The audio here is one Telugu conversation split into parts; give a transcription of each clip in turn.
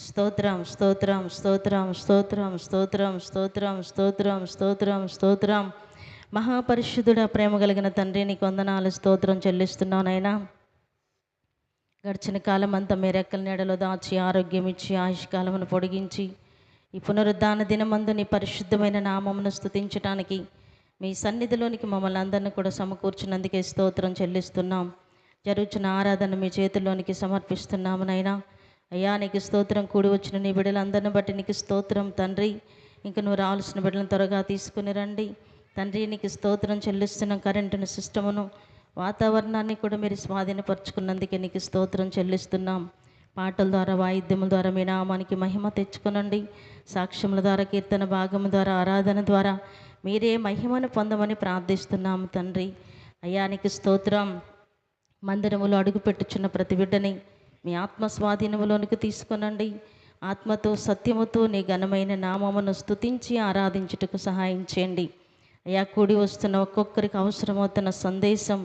స్తోత్రం స్తోత్రం స్తోత్రం స్తోత్రం స్తోత్రం స్తోత్రం స్తోత్రం స్తోత్రం స్తోత్రం. మహాపరిశుద్ధుడ, ప్రేమ కలిగిన తండ్రి, నీకు వందనాలు, స్తోత్రం చెల్లిస్తున్నావు నైనా. గడిచిన కాలం అంతా మీ రెక్కల నీడలో దాచి ఆరోగ్యం ఇచ్చి ఆయుష్కాలమును పొడిగించి ఈ పునరుద్ధాన దినమందు నీ పరిశుద్ధమైన నామమును స్తుతించటానికి మీ సన్నిధిలోనికి మమ్మల్ని అందరినీ కూడా సమకూర్చినందుకే స్తోత్రం చెల్లిస్తున్నాం. జరుగుతున్న ఆరాధన మీ చేతుల్లోనికి సమర్పిస్తున్నాము నైనా. అయ్యా, నీకు స్తోత్రం. కూడి వచ్చిన నీ బిడ్డలందరిని బట్టి నీకు స్తోత్రం తండ్రి. ఇంక నువ్వు రావాల్సిన బిడ్డలను త్వరగా తీసుకుని రండి తండ్రి. నీకు స్తోత్రం చెల్లిస్తున్నాం. కరెంటును, సిస్టమును, వాతావరణాన్ని కూడా మీరు స్వాధీనపరుచుకున్నందుకే నీకు స్తోత్రం చెల్లిస్తున్నాం. పాటల ద్వారా, వాయిద్యముల ద్వారా మీ నామానికి మహిమ తెచ్చుకునండి. సాక్ష్యముల ద్వారా, కీర్తన భాగము ద్వారా, ఆరాధన ద్వారా మీరే మహిమను పొందమని ప్రార్థిస్తున్నాము తండ్రి. అయ్యా, నీకు స్తోత్రం. మందిరములో అడుగుపెట్టుచున్న ప్రతి బిడ్డని మీ ఆత్మ స్వాధీనములోనికి తీసుకునండి. ఆత్మతో, సత్యముతో నీ ఘనమైన నామమును స్తుతించి ఆరాధించుటకు సహాయం చేయండి. అయ్యా, కూడి వస్తున్న ఒక్కొక్కరికి అవసరమవుతున్న సందేశం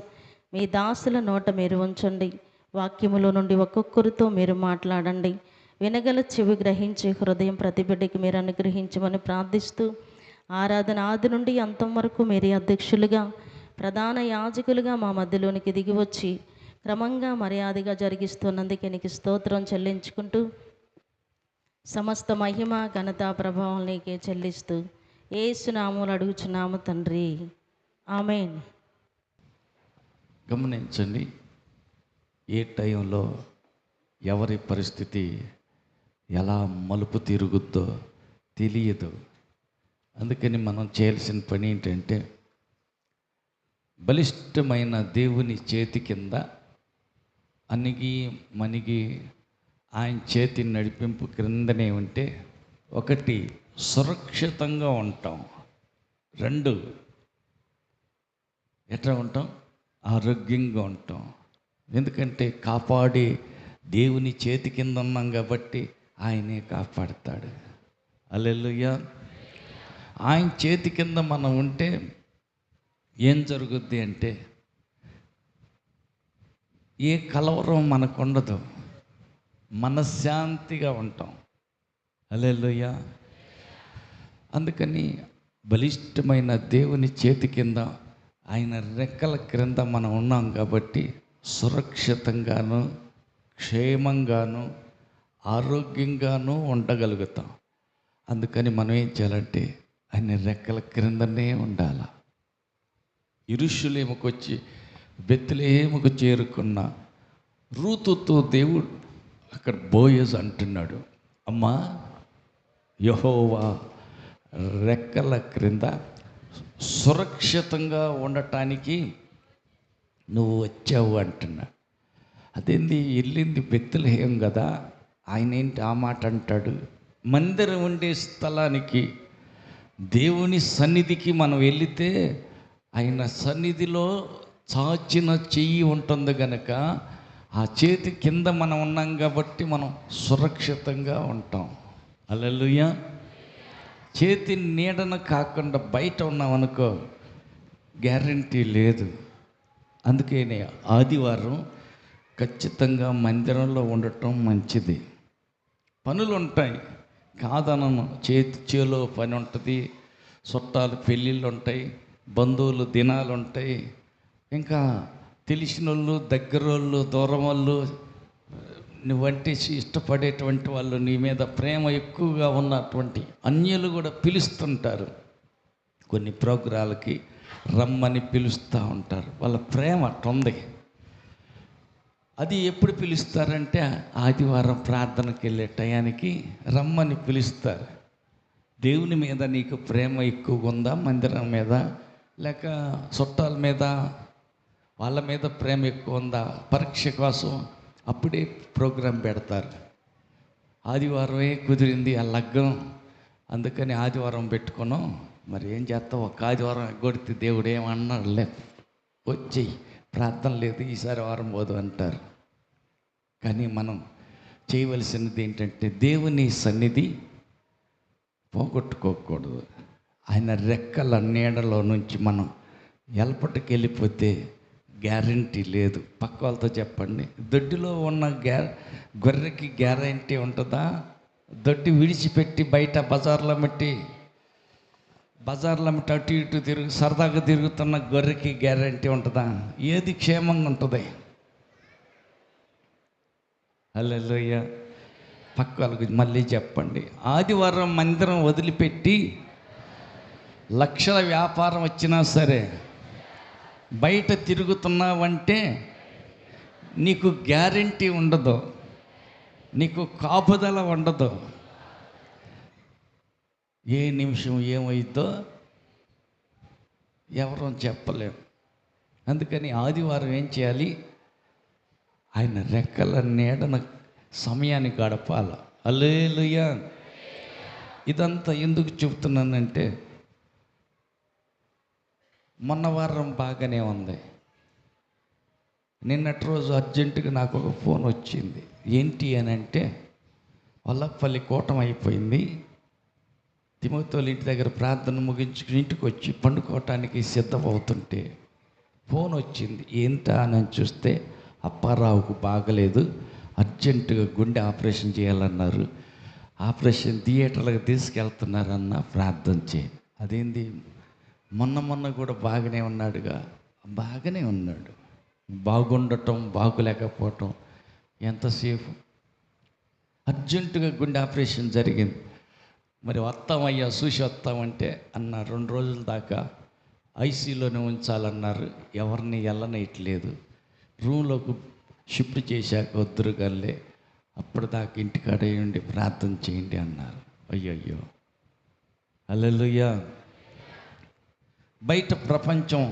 మీ దాసుల నోట మీరు ఉంచండి. వాక్యములో నుండి ఒక్కొక్కరితో మీరు మాట్లాడండి. వినగల చెవి, గ్రహించే హృదయం ప్రతి బిడ్డకి మీరు అనుగ్రహించమని ప్రార్థిస్తూ, ఆరాధన ఆది నుండి అంతం వరకు మీరే అధ్యక్షులుగా, ప్రధాన యాజకులుగా మా మధ్యలోనికి దిగి వచ్చి క్రమంగా మర్యాదగా జరిగిస్తున్నందుకే నీకు స్తోత్రం చెల్లించుకుంటూ, సమస్త మహిమ, ఘనత, ప్రభావం నీకే చెల్లిస్తూ యేసు నామములో అడుగుచున్నాము తండ్రి, ఆమేన్. గమనించండి, ఏ టైంలో ఎవరి పరిస్థితి ఎలా మలుపు తిరుగుద్దో తెలియదు. అందుకని మనం చేయాల్సిన పని ఏంటంటే, బలిష్టమైన దేవుని చేతి కింద అణిగి మణిగి ఆయన చేతి నడిపింపు క్రిందనే ఉంటే, ఒకటి సురక్షితంగా ఉంటాం, రెండు ఎట్లా ఉంటాం, ఆరోగ్యంగా ఉంటాం. ఎందుకంటే కాపాడే దేవుని చేతి కింద ఉన్నాం కాబట్టి ఆయనే కాపాడుతాడు. హల్లెలూయా. ఆయన చేతి కింద మనం ఉంటే ఏం జరుగుద్ది అంటే, ఏ కలవరం మనకు ఉండదు, మనశ్శాంతిగా ఉంటాం. హల్లెలూయా. అందుకని బలిష్టమైన దేవుని చేతి కింద, ఆయన రెక్కల క్రింద మనం ఉన్నాం కాబట్టి సురక్షితంగాను, క్షేమంగాను, ఆరోగ్యంగాను ఉండగలుగుతాం. అందుకని మనం ఏం చేయాలంటే ఆయన రెక్కల క్రిందనే ఉండాలి. యెరూషలేముకు వచ్చి బెత్లెహేముకు చేరుకున్న రూతుతో దేవుడు అక్కడ బోయజ్ అంటున్నాడు, అమ్మా, యెహోవా రెక్కల క్రింద సురక్షితంగా ఉండటానికి నువ్వు వచ్చావు అంటున్నాడు. అదేంది, వెళ్ళింది బెత్లెహేం కదా, ఆయన ఏంటి ఆ మాట అంటాడు? మందిరం ఉండే స్థలానికి, దేవుని సన్నిధికి మనం వెళితే ఆయన సన్నిధిలో చాచిన చెయ్యి ఉంటుంది గనక ఆ చేతి కింద మనం ఉన్నాం కాబట్టి మనం సురక్షితంగా ఉంటాం. హల్లెలూయా. చేతి నీడన కాకుండా బయట ఉన్నాం అనుకో, గ్యారంటీ లేదు. అందుకనే ఆదివారం ఖచ్చితంగా మందిరంలో ఉండటం మంచిది. పనులు ఉంటాయి కాదనను, చేలో పని ఉంటుంది, చుట్టాలు పెళ్ళిళ్ళు ఉంటాయి, బంధువులు దినాలు ఉంటాయి, ఇంకా తెలిసిన వాళ్ళు, దగ్గర వాళ్ళు, దూరం వాళ్ళు, నువ్వంటే ఇష్టపడేటువంటి వాళ్ళు, నీ మీద ప్రేమ ఎక్కువగా ఉన్నటువంటి అన్యులు కూడా పిలుస్తుంటారు. కొన్ని ప్రోగ్రాలకి రమ్మని పిలుస్తూ ఉంటారు. వాళ్ళ ప్రేమ అట్టుంది. అది ఎప్పుడు పిలుస్తారంటే ఆదివారం ప్రార్థనకి వెళ్ళే టయానికి రమ్మని పిలుస్తారు. దేవుని మీద నీకు ప్రేమ ఎక్కువగా ఉందా, మందిరం మీద, లేక చుట్టాల మీద, వాళ్ళ మీద ప్రేమ ఎక్కువ ఉందా, పరీక్ష కోసం అప్పుడే ప్రోగ్రాం పెడతారు. ఆదివారమే కుదిరింది ఆ లగ్గం, అందుకని ఆదివారం పెట్టుకున్నాం. మరి ఏం చేస్తావు, ఒక ఆదివారం ఎగ్గొడితే దేవుడు ఏమన్నాడు, లే వచ్చి ప్రార్థన లేదు, ఈసారి వారం పోదు అంటారు. కానీ మనం చేయవలసినది ఏంటంటే, దేవుని సన్నిధి పోగొట్టుకోకూడదు. ఆయన రెక్కల నీడలో నుంచి మనం ఎల్పటికి వెళ్ళిపోతే గ్యారంటీ లేదు. పక్క వాళ్ళతో చెప్పండి, దొడ్డిలో ఉన్న గొర్రెకి గ్యారంటీ ఉంటుందా? దొడ్డి విడిచిపెట్టి బయట బజార్లో అటు ఇటు సరదాగా తిరుగుతున్న గొర్రెకి గ్యారంటీ ఉంటుందా? ఏది క్షేమంగా ఉంటుంది? హల్లెలూయా. పక్క వాళ్ళకి మళ్ళీ చెప్పండి. ఆదివారం మందిరం వదిలిపెట్టి లక్షల వ్యాపారం వచ్చినా సరే బయట తిరుగుతున్నావంటే నీకు గ్యారంటీ ఉండదు, నీకు కాపుదల ఉండదు. ఏ నిమిషం ఏమైద్దో ఎవరూ చెప్పలేం. అందుకని ఆదివారం ఏం చేయాలి? ఆయన రెక్కల నీడన సమయాన్ని గడపాల. హల్లెలూయా. ఇదంతా ఎందుకు చెప్తున్నానంటే, మొన్న వారం బాగానే ఉంది. నిన్నటి రోజు అర్జెంటుగా నాకు ఒక ఫోన్ వచ్చింది. ఏంటి అని అంటే, వల్లపల్లి కూటం అయిపోయింది, తిమోతోళ్ళ ఇంటి దగ్గర ప్రార్థన ముగించుకుని ఇంటికి వచ్చి పండుకోవటానికి సిద్ధమవుతుంటే ఫోన్ వచ్చింది. ఏంటా అని చూస్తే, అప్పారావుకు బాగలేదు, అర్జెంటుగా గుండె ఆపరేషన్ చేయాలన్నారు, ఆపరేషన్ థియేటర్లకు తీసుకెళ్తున్నారన్న, ప్రార్థన చేయి. అదేంది, మొన్న కూడా బాగానే ఉన్నాడుగా? బాగానే ఉన్నాడు. బాగుండటం బాగులేకపోవటం ఎంతసేపు? అర్జెంటుగా గుండె ఆపరేషన్ జరిగింది. మరి వస్తామయ్యా చూసి వస్తామంటే అన్న 2 రోజుల దాకా ఐసీలోనే ఉంచాలన్నారు. ఎవరిని వెళ్ళనట్లేదు. రూమ్లోకి షిఫ్ట్ చేశాక వద్దురు గల్లే, అప్పటిదాకా ఇంటికాడే ఉండి ప్రార్థన చేయండి అన్నారు. అయ్యయ్యో. హల్లెలూయా. బయట ప్రపంచం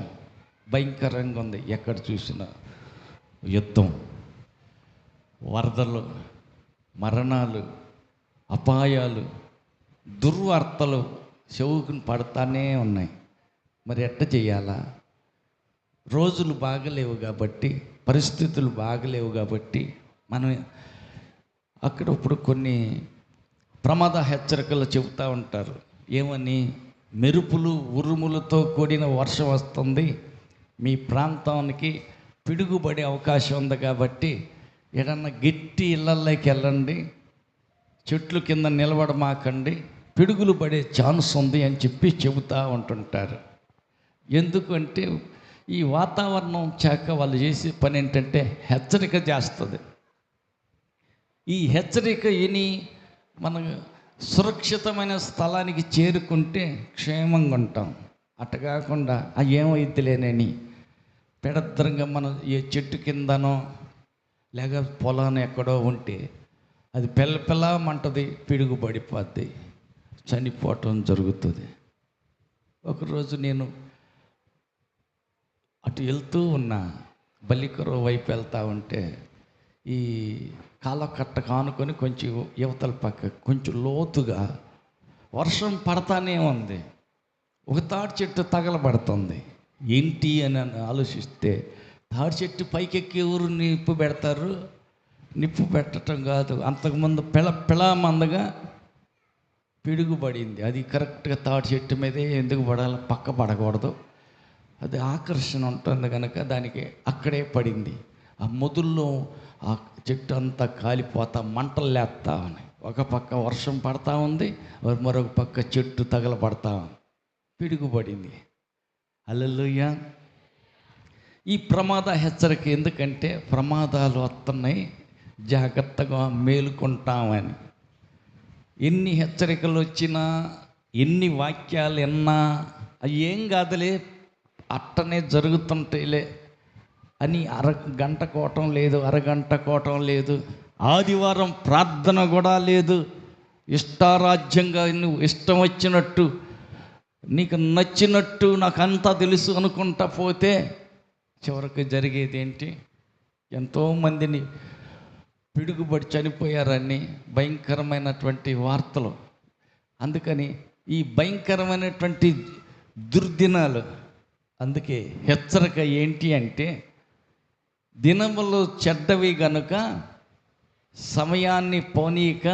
భయంకరంగా ఉంది. ఎక్కడ చూసినా యుద్ధం, వరదలు, మరణాలు, అపాయాలు, దుర్వార్తలు చెవుకుని పడతానే ఉన్నాయి. మరి ఎట్ట చేయాలా? రోజులు బాగలేవు కాబట్టి, పరిస్థితులు బాగలేవు కాబట్టి మనం అక్కడ ఇప్పుడు కొన్ని ప్రమాద హెచ్చరికలు చెబుతూ ఉంటారు. ఏమని? మెరుపులు ఉరుములతో కూడిన వర్షం వస్తుంది, మీ ప్రాంతానికి పిడుగుపడే అవకాశం ఉంది కాబట్టి ఏదన్నా గట్టి ఇళ్ళల్లోకి వెళ్ళండి, చెట్లు కింద నిలబడమాకండి, పిడుగులు పడే ఛాన్స్ ఉంది అని చెప్పి చెబుతూ ఉంటుంటారు. ఎందుకంటే ఈ వాతావరణం శాఖ వాళ్ళు చేసే పని ఏంటంటే హెచ్చరిక చేస్తుంది. ఈ హెచ్చరిక విని మనం సురక్షితమైన స్థలానికి చేరుకుంటే క్షేమంగా ఉంటాం. అట్ట కాకుండా ఏమైద్దిలేనని పెడద్రంగా మనం ఏ చెట్టు కిందనో లేక పొలాన్ని ఎక్కడో ఉంటే అది పిల్లమంటది, పిడుగు పడిపోద్ది, చనిపోవటం జరుగుతుంది. ఒకరోజు నేను అటు వెళ్తూ ఉన్నా, బల్లికరో వైపు వెళ్తూ ఉంటే ఈ కాలకట్ట కానుకొని కొంచెం యువతల పక్క కొంచెం లోతుగా వర్షం పడతానే ఉంది. ఒక తాడి చెట్టు తగలబడుతుంది. ఏంటి అని ఆలోచిస్తే, తాడి చెట్టు పైకెక్కి ఎవరు నిప్పు పెడతారు? నిప్పు పెట్టడం కాదు, అంతకుముందు పిళమందగా పిడుగు పడింది. అది కరెక్ట్గా తాడి చెట్టు మీదే ఎందుకు పడాలి? పక్క పడకూడదు, అది ఆకర్షణ ఉంటుంది కనుక దానికి అక్కడే పడింది. ఆ మొదల్లో ఆ చెట్టు అంతా కాలిపోతా మంటలు లేస్తా ఉన్నాయి. ఒక పక్క వర్షం పడతా ఉంది, మరొక పక్క చెట్టు తగలబడతా ఉంది, పిడుగు పడింది. హల్లెలూయా. ఈ ప్రమాద హెచ్చరిక ఎందుకంటే ప్రమాదాలు వస్తున్నాయి, జాగ్రత్తగా మేలుకుంటామని. ఎన్ని హెచ్చరికలు వచ్చినా, ఎన్ని వాక్యాలు విన్నా, అవి ఏం కాదులే, అట్టనే జరుగుతుంటాయిలే అని అరగంట కోవటం లేదు, అరగంట కోవటం లేదు, ఆదివారం ప్రార్థన కూడా లేదు. ఇష్టారాజ్యంగా నువ్వు ఇష్టం వచ్చినట్టు, నీకు నచ్చినట్టు, నాకంతా తెలుసు అనుకుంటా పోతే చివరికి జరిగేది ఏంటి? ఎంతోమందిని పిడుగుబడి చనిపోయారని భయంకరమైనటువంటి వార్తలు. అందుకని ఈ భయంకరమైనటువంటి దుర్దినాలు, అందుకే హెచ్చరిక ఏంటి అంటే, దినములు చెడ్డవి గనుక సమయాన్ని పోనీక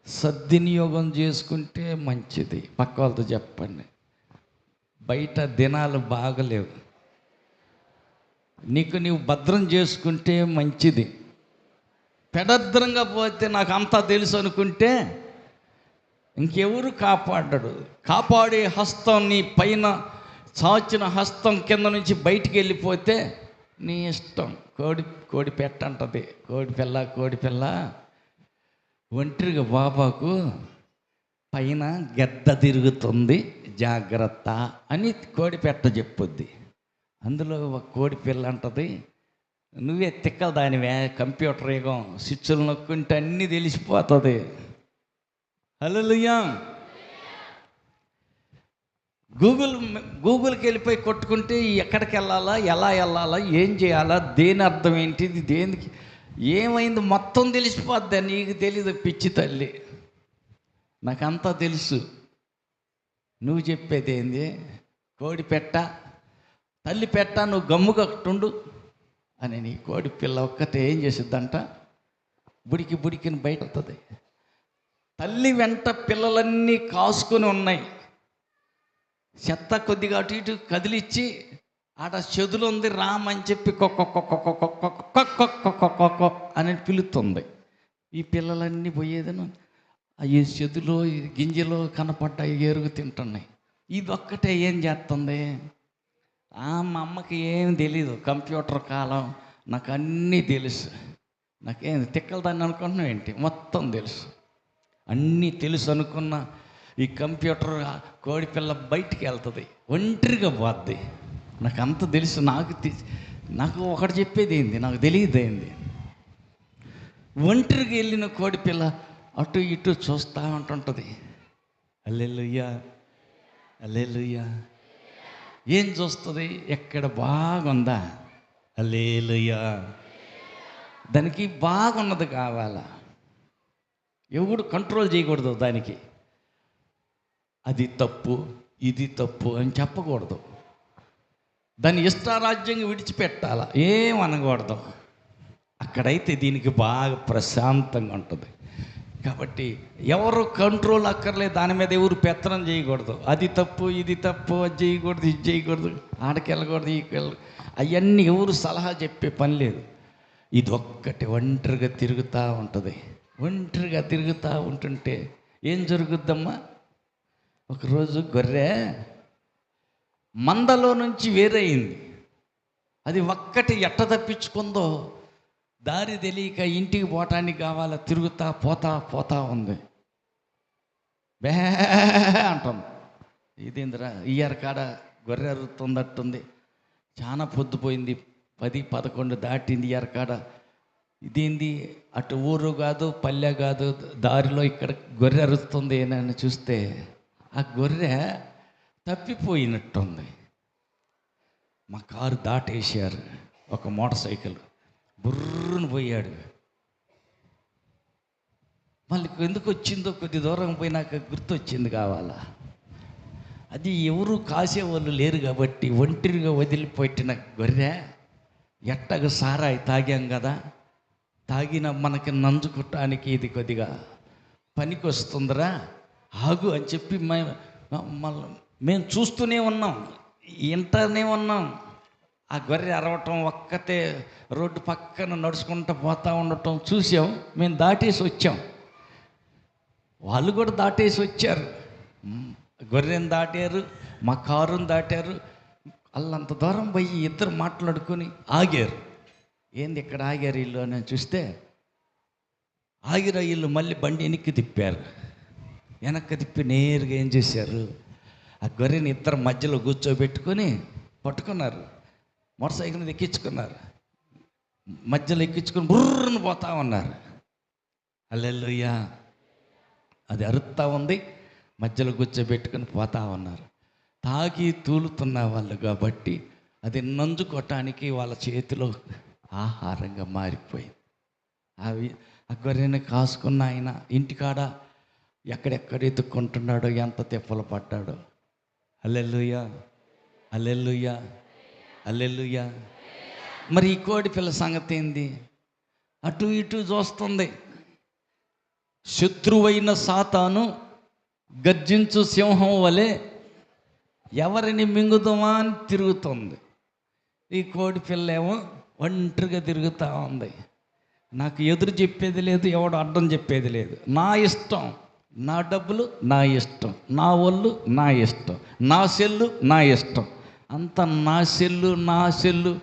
సద్వినియోగం చేసుకుంటే మంచిది. పక్క వాళ్ళతో చెప్పండి, బయట దినాలు బాగలేవు, నీకు నీవు భద్రం చేసుకుంటే మంచిది. పెడద్రంగా పోతే నాకు అంతా తెలుసు అనుకుంటే ఇంకెవరు కాపాడడు. కాపాడే హస్తం నీ పైన చాచిన హస్తం కింద నుంచి బయటికి వెళ్ళిపోతే నీ ఇష్టం. కోడి పెట్ట అంటది, కోడి పిల్ల ఒంటరిగా బాబాకు పైన గెద్ద తిరుగుతుంది జాగ్రత్త అని కోడి పెట్ట చెప్పుద్ది. అందులో ఒక కోడి పిల్ల అంటది, నువ్వే తిక్కల దానివే, కంప్యూటర్ యుగం, స్విచ్చులు నొక్కుంటే అన్నీ తెలిసిపోతుంది. హల్లెలూయా. గూగుల్కి వెళ్ళిపోయి కొట్టుకుంటే ఎక్కడికి వెళ్ళాలా, ఎలా వెళ్ళాలా, ఏం చేయాలా, దేని అర్థం ఏంటిది, దేనికి ఏమైంది మొత్తం తెలిసిపోద్ది. నీకు తెలీదు పిచ్చి తల్లి, నాకంతా తెలుసు. నువ్వు చెప్పేది ఏంది? కోడి పెట్ట, తల్లి పెట్ట, నువ్వు గమ్ముగా ఉండు అని. నీ కోడి పిల్ల ఒక్కటే ఏం చేసిద్దంట, బుడికిని బయట వస్తుంది. తల్లి వెంట పిల్లలన్నీ కాసుకొని ఉన్నాయి. చెత్త కొద్దిగా అటు ఇటు కదిలిచ్చి ఆడ చెదులు ఉంది రామని చెప్పి అని పిలుస్తుంది. ఈ పిల్లలన్నీ పోయేదను ఈ చెదులో గింజలో కనపడ్డాయి, ఏరుగు తింటున్నాయి. ఇదొక్కటే ఏం చేస్తుంది? మా అమ్మకి ఏం తెలీదు, కంప్యూటర్ కాలం, నాకు అన్నీ తెలుసు. నాకేం తిక్కల దాన్ని అనుకుంటున్నావు ఏంటి? మొత్తం తెలుసు, అన్నీ తెలుసు అనుకున్న ఈ కంప్యూటర్ కోడి పిల్ల బయటికి వెళ్తుంది, ఒంటరిగా పోద్ది. నాకు అంత తెలుసు. నాకు ఒకటి చెప్పేది ఏంది, నాకు తెలియదు ఏంది. ఒంటరిగా వెళ్ళిన కోడి పిల్ల అటు ఇటు చూస్తూ ఉంటుంటుంది. హల్లెలూయా, హల్లెలూయా. ఏం చూస్తుంది? ఎక్కడ బాగుందా? హల్లెలూయా. దానికి బాగున్నది కావాలా, ఎవడు కంట్రోల్ చేయకూడదు దానికి. అది తప్పు, ఇది తప్పు అని చెప్పకూడదు. దాన్ని ఇష్టారాజ్యంగా విడిచిపెట్టాలా, ఏమనకూడదు. అక్కడైతే దీనికి బాగా ప్రశాంతంగా ఉంటుంది. కాబట్టి ఎవరు కంట్రోల్ అక్కర్లేదు, దాని మీద ఎవరు పెత్తనం చేయకూడదు. అది తప్పు, ఇది తప్పు, అది చేయకూడదు, ఇది చేయకూడదు, ఆడికి వెళ్ళకూడదు, ఈకి అవన్నీ ఎవరు సలహా చెప్పే పని లేదు. ఇది ఒక్కటి ఒంటరిగా తిరుగుతూ ఉంటుంది. ఒంటరిగా తిరుగుతూ ఉంటుంటే ఏం జరుగుద్దమ్మా? ఒకరోజు గొర్రె మందలో నుంచి వేరైంది. అది ఒక్కటి ఎట్ట తప్పించుకుందో దారి తెలియక ఇంటికి పోవటానికి కావాలా తిరుగుతా పోతా ఉంది. బే అంటుంది. ఇదేందిరా, ఇయ్యారు కాడ గొర్రె అరుతుందట్టుంది, చాలా పొద్దుపోయింది, 10-11 దాటింది ఇయ్యారు కాడ. ఇదేంది, అటు ఊరు కాదు పల్లె కాదు, దారిలో ఇక్కడ గొర్రె అరుస్తుంది అని చూస్తే ఆ గొర్రె తప్పిపోయినట్టుంది. మా కారు దాటేసారు, ఒక మోటార్ సైకిల్ బుర్రును పోయాడు. మళ్ళీ ఎందుకు వచ్చిందో కొద్ది దూరం పోయినాక గుర్తొచ్చింది కావాలా. అది ఎవరు కాసేవాళ్ళు లేరు కాబట్టి ఒంటరిగా వదిలిపెట్టిన గొర్రె. ఎట్టగా సారాయి తాగాం కదా, తాగిన మనకి నంజుకోవటానికి ఇది కొద్దిగా పనికి వస్తుందిరా, ఆగు అని చెప్పి మేము చూస్తూనే ఉన్నాం, వింటూనే ఉన్నాం. ఆ గొర్రె అరవటం ఒక్కతే రోడ్డు పక్కన నడుచుకుంటూ పోతూ ఉండటం చూసాం. మేము దాటేసి వచ్చాం, వాళ్ళు కూడా దాటేసి వచ్చారు. గొర్రెని దాటారు, మా కారుని దాటారు. వాళ్ళంత దూరం పోయి ఇద్దరు మాట్లాడుకొని ఆగారు. ఏంది ఇక్కడ ఆగారు ఇల్లు అని చూస్తే ఆగిన ఇల్లు మళ్ళీ బండి వెనక్కి తిప్పారు. వెనక్కి తిప్పి నేరుగా ఏం చేశారు, ఆ గొర్రెని ఇద్దరు మధ్యలో కూర్చోబెట్టుకొని పట్టుకున్నారు. మోటార్ సైకిల్ మీద ఎక్కించుకున్నారు, మధ్యలో ఎక్కించుకొని బుర్రను పోతా ఉన్నారు. హల్లెలూయా. అది అరుస్తూ ఉంది, మధ్యలో కూర్చోబెట్టుకొని పోతా ఉన్నారు. తాగి తూలుతున్న వాళ్ళు కాబట్టి అది నంజుకోవటానికి వాళ్ళ చేతిలో ఆహారంగా మారిపోయింది. ఆ గొర్రెని కాసుకున్న ఆయన ఇంటికాడ ఎక్కడెక్కడ ఎత్తుక్కుంటున్నాడో, ఎంత తిప్పలు పడ్డాడో. హల్లెలూయా, హల్లెలూయా, హల్లెలూయా. మరి ఈ కోడి పిల్ల సంగతి ఏంది? అటు ఇటు చూస్తుంది. శత్రువైన సాతాను గర్జించు సింహం వలె ఎవరిని మింగుదామా అని తిరుగుతుంది. ఈ కోడి పిల్ల ఏమో ఒంటరిగా తిరుగుతూ ఉంది. నాకు ఎదురు చెప్పేది లేదు, ఎవడు అడ్డం చెప్పేది లేదు. నా ఇష్టం, నా డబ్బులు నా ఇష్టం, నా ఒళ్ళు నా ఇష్టం, నా సెల్లు నా ఇష్టం, అంత నా సెల్లు నా సెల్లు,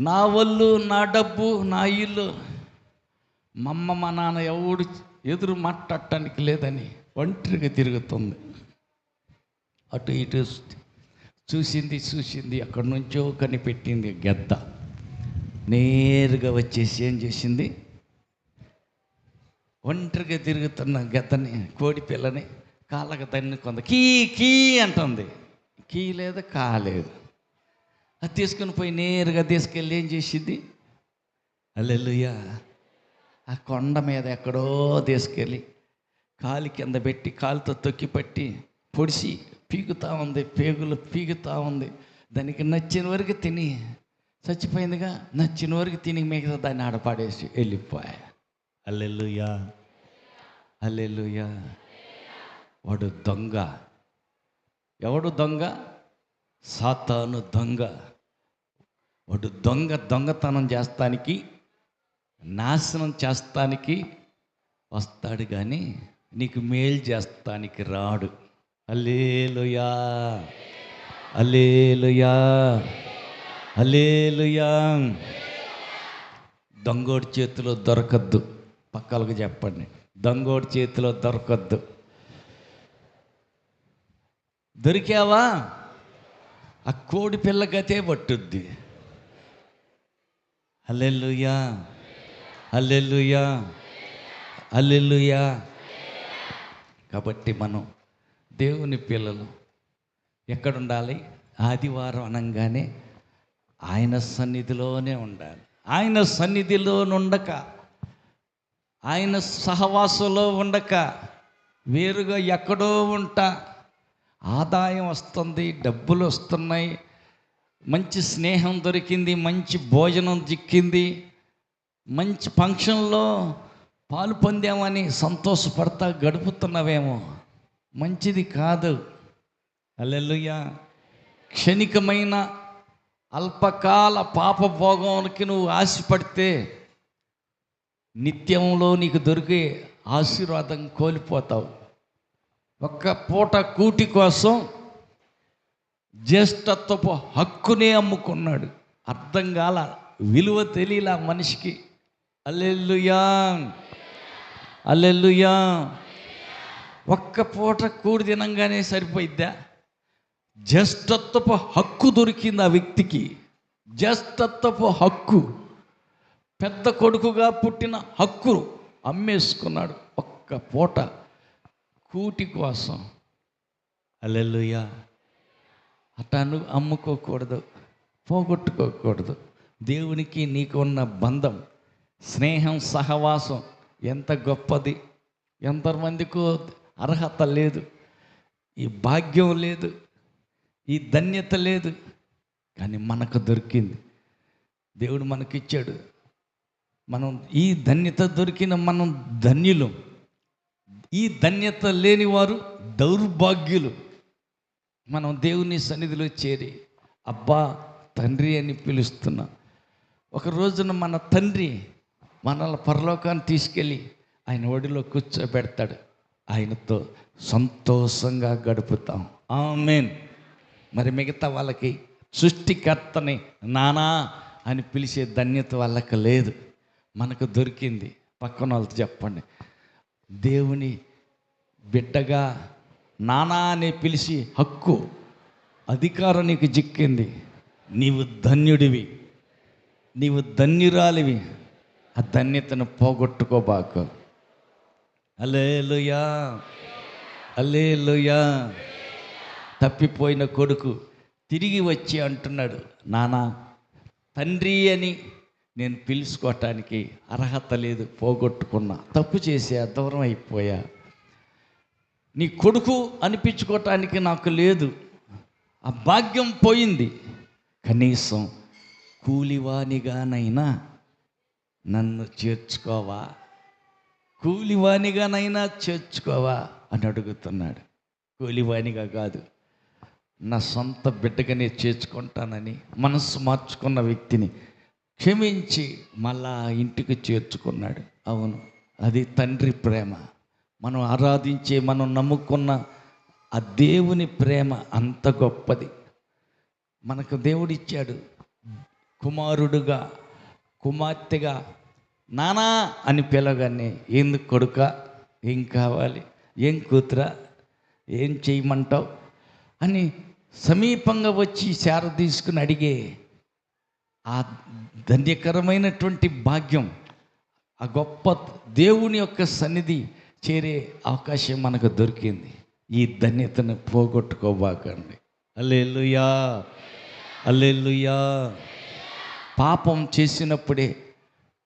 నా ఒళ్ళు నా డబ్బు నా ఇల్లు. మా అమ్మ మా నాన్న ఎవడు ఎదురు మాట్లాడటానికి లేదని ఒంటరిగా తిరుగుతుంది. అటు ఇటు చూసింది, అక్కడి నుంచో కనిపెట్టింది గద్ద. నేరుగా వచ్చేసి ఏం చేసింది, ఒంటరిగా తిరుగుతున్న గద్దని, కోడి పిల్లని కాళ్ళకి తన్ని కొంత కీ కీ అంటుంది. కీ లేదు కాలేదు. అది తీసుకుని పోయి నేరుగా తీసుకెళ్ళి ఏం చేసింది, హల్లెలూయా, ఆ కొండ మీద ఎక్కడో తీసుకెళ్ళి కాలి కింద పెట్టి కాలుతో తొక్కి పట్టి పొడిచి పీకుతూ ఉంది, పేగులు పీకుతూ ఉంది. దానికి నచ్చిన వరకు తిని చచ్చిపోయిందిగా, నచ్చిన వరకు తిని మిగతా దాన్ని ఆడపాడేసి వెళ్ళిపోయా. హల్లెలూయా, హల్లెలూయా. వాడు దొంగ. ఎవడు దొంగ? సాతాను దొంగ. వాడు దొంగతనం చేస్తానికి, నాశనం చేస్తానికి వస్తాడు, కానీ నీకు మేలు చేస్తానికి రాడు. హల్లెలూయా, హల్లెలూయా, హల్లెలూయా. దొంగోడి చేతిలో దొరకద్దు. పక్కలకు చెప్పండి, దొంగోడి చేతిలో దొరకద్దు. దొరికావా ఆ కోడి పిల్ల గతే పట్టుద్ది. హల్లెలూయా, హల్లెలూయా, హల్లెలూయా. కాబట్టి మనం దేవుని పిల్లలు ఎక్కడుండాలి? ఆదివారం అనగానే ఆయన సన్నిధిలోనే ఉండాలి. ఆయన సన్నిధిలో ఉండక, ఆయన సహవాసంలో ఉండక, వేరుగా ఎక్కడో ఉంటా, ఆదాయం వస్తుంది, డబ్బులు వస్తున్నాయి, మంచి స్నేహం దొరికింది, మంచి భోజనం చిక్కింది, మంచి ఫంక్షన్లో పాలు పొందామని సంతోషపడతా గడుపుతున్నావేమో, మంచిది కాదు. హల్లెలూయా. క్షణికమైన అల్పకాల పాపభోగానికి నువ్వు ఆశపడితే నిత్యంలో నీకు దొరికే ఆశీర్వాదం కోల్పోతావు. ఒక్క పూట కూటి కోసం జ్యేష్ఠత్వపు హక్కునే అమ్ముకున్నాడు. అర్థం కాల, విలువ తెలియలా మనిషికి. హల్లెలూయా, హల్లెలూయా. ఒక్క పూట కూడి తినంగానే సరిపోయిద్దా? జ్యేష్ఠత్వపు హక్కు దొరికింది ఆ వ్యక్తికి. జ్యేష్ఠత్వపు హక్కు, పెద్ద కొడుకుగా పుట్టిన హక్కు అమ్మేసుకున్నాడు ఒక్క పూట కూటి కోసం. హల్లెలూయా. అతను అమ్ముకోకూడదు, పోగొట్టుకోకూడదు. దేవునికి నీకు ఉన్న బంధం, స్నేహం, సహవాసం ఎంత గొప్పది. ఎంతమందికో అర్హత లేదు, ఈ భాగ్యం లేదు, ఈ ధన్యత లేదు, కానీ మనకు దొరికింది. దేవుడు మనకిచ్చాడు. మనం ఈ ధన్యత దొరికిన మనం ధన్యులు. ఈ ధన్యత లేని వారు దౌర్భాగ్యులు. మనం దేవుని సన్నిధిలో చేరి అబ్బా తండ్రి అని పిలుస్తున్నాం. ఒక రోజున మన తండ్రి మనల్ని పరలోకాన్ని తీసుకెళ్ళి ఆయన ఒడిలో కూర్చోబెడతాడు. ఆయనతో సంతోషంగా గడుపుతాం. ఆమేన్. మరి మిగతా వాళ్ళకి సృష్టికర్తని నానా అని పిలిచే ధన్యత వాళ్ళకి లేదు, మనకు దొరికింది. పక్కన వాళ్ళతో చెప్పండి, దేవుని బిడ్డగా నానా అని పిలిచి హక్కు, అధికారం నీకు చిక్కింది. నీవు ధన్యుడివి, నీవు ధన్యురాలివి. ఆ ధన్యతను పోగొట్టుకోబాకు. హల్లెలూయా, హల్లెలూయా. తప్పిపోయిన కొడుకు తిరిగి వచ్చి అంటున్నాడు, నానా తండ్రి అని నేను పిలుచుకోవటానికి అర్హత లేదు, పోగొట్టుకున్నా, తప్పు చేసా, దూరం అయిపోయా. నీ కొడుకు అనిపించుకోవటానికి నాకు లేదు, ఆ భాగ్యం పోయింది. కనీసం కూలివానిగానైనా నన్ను చేర్చుకోవా, కూలివానిగానైనా చేర్చుకోవా అని అడుగుతున్నాడు. కూలివానిగా కాదు, నా సొంత బిడ్డగానే చేర్చుకుంటానని మనస్సు మార్చుకున్న వ్యక్తిని క్షమించి మళ్ళా ఇంటికి చేర్చుకున్నాడు. అవును, అది తండ్రి ప్రేమ. మనం ఆరాధించే, మనం నమ్ముకున్న ఆ దేవుని ప్రేమ అంత గొప్పది. మనకు దేవుడిచ్చాడు కుమారుడుగా, కుమార్తెగా. నానా అని పిలవగానే, ఎందుకు కొడుక, ఏం కావాలి, ఏం కూతురా, ఏం చేయమంటావు అని సమీపంగా వచ్చి శార తీసుకుని అడిగే ఆ ధన్యకరమైనటువంటి భాగ్యం, ఆ గొప్ప దేవుని యొక్క సన్నిధి చేరే అవకాశం మనకు దొరికింది. ఈ ధన్యతను పోగొట్టుకోబాకండి. హల్లెలూయా, హల్లెలూయా. పాపం చేసినప్పుడే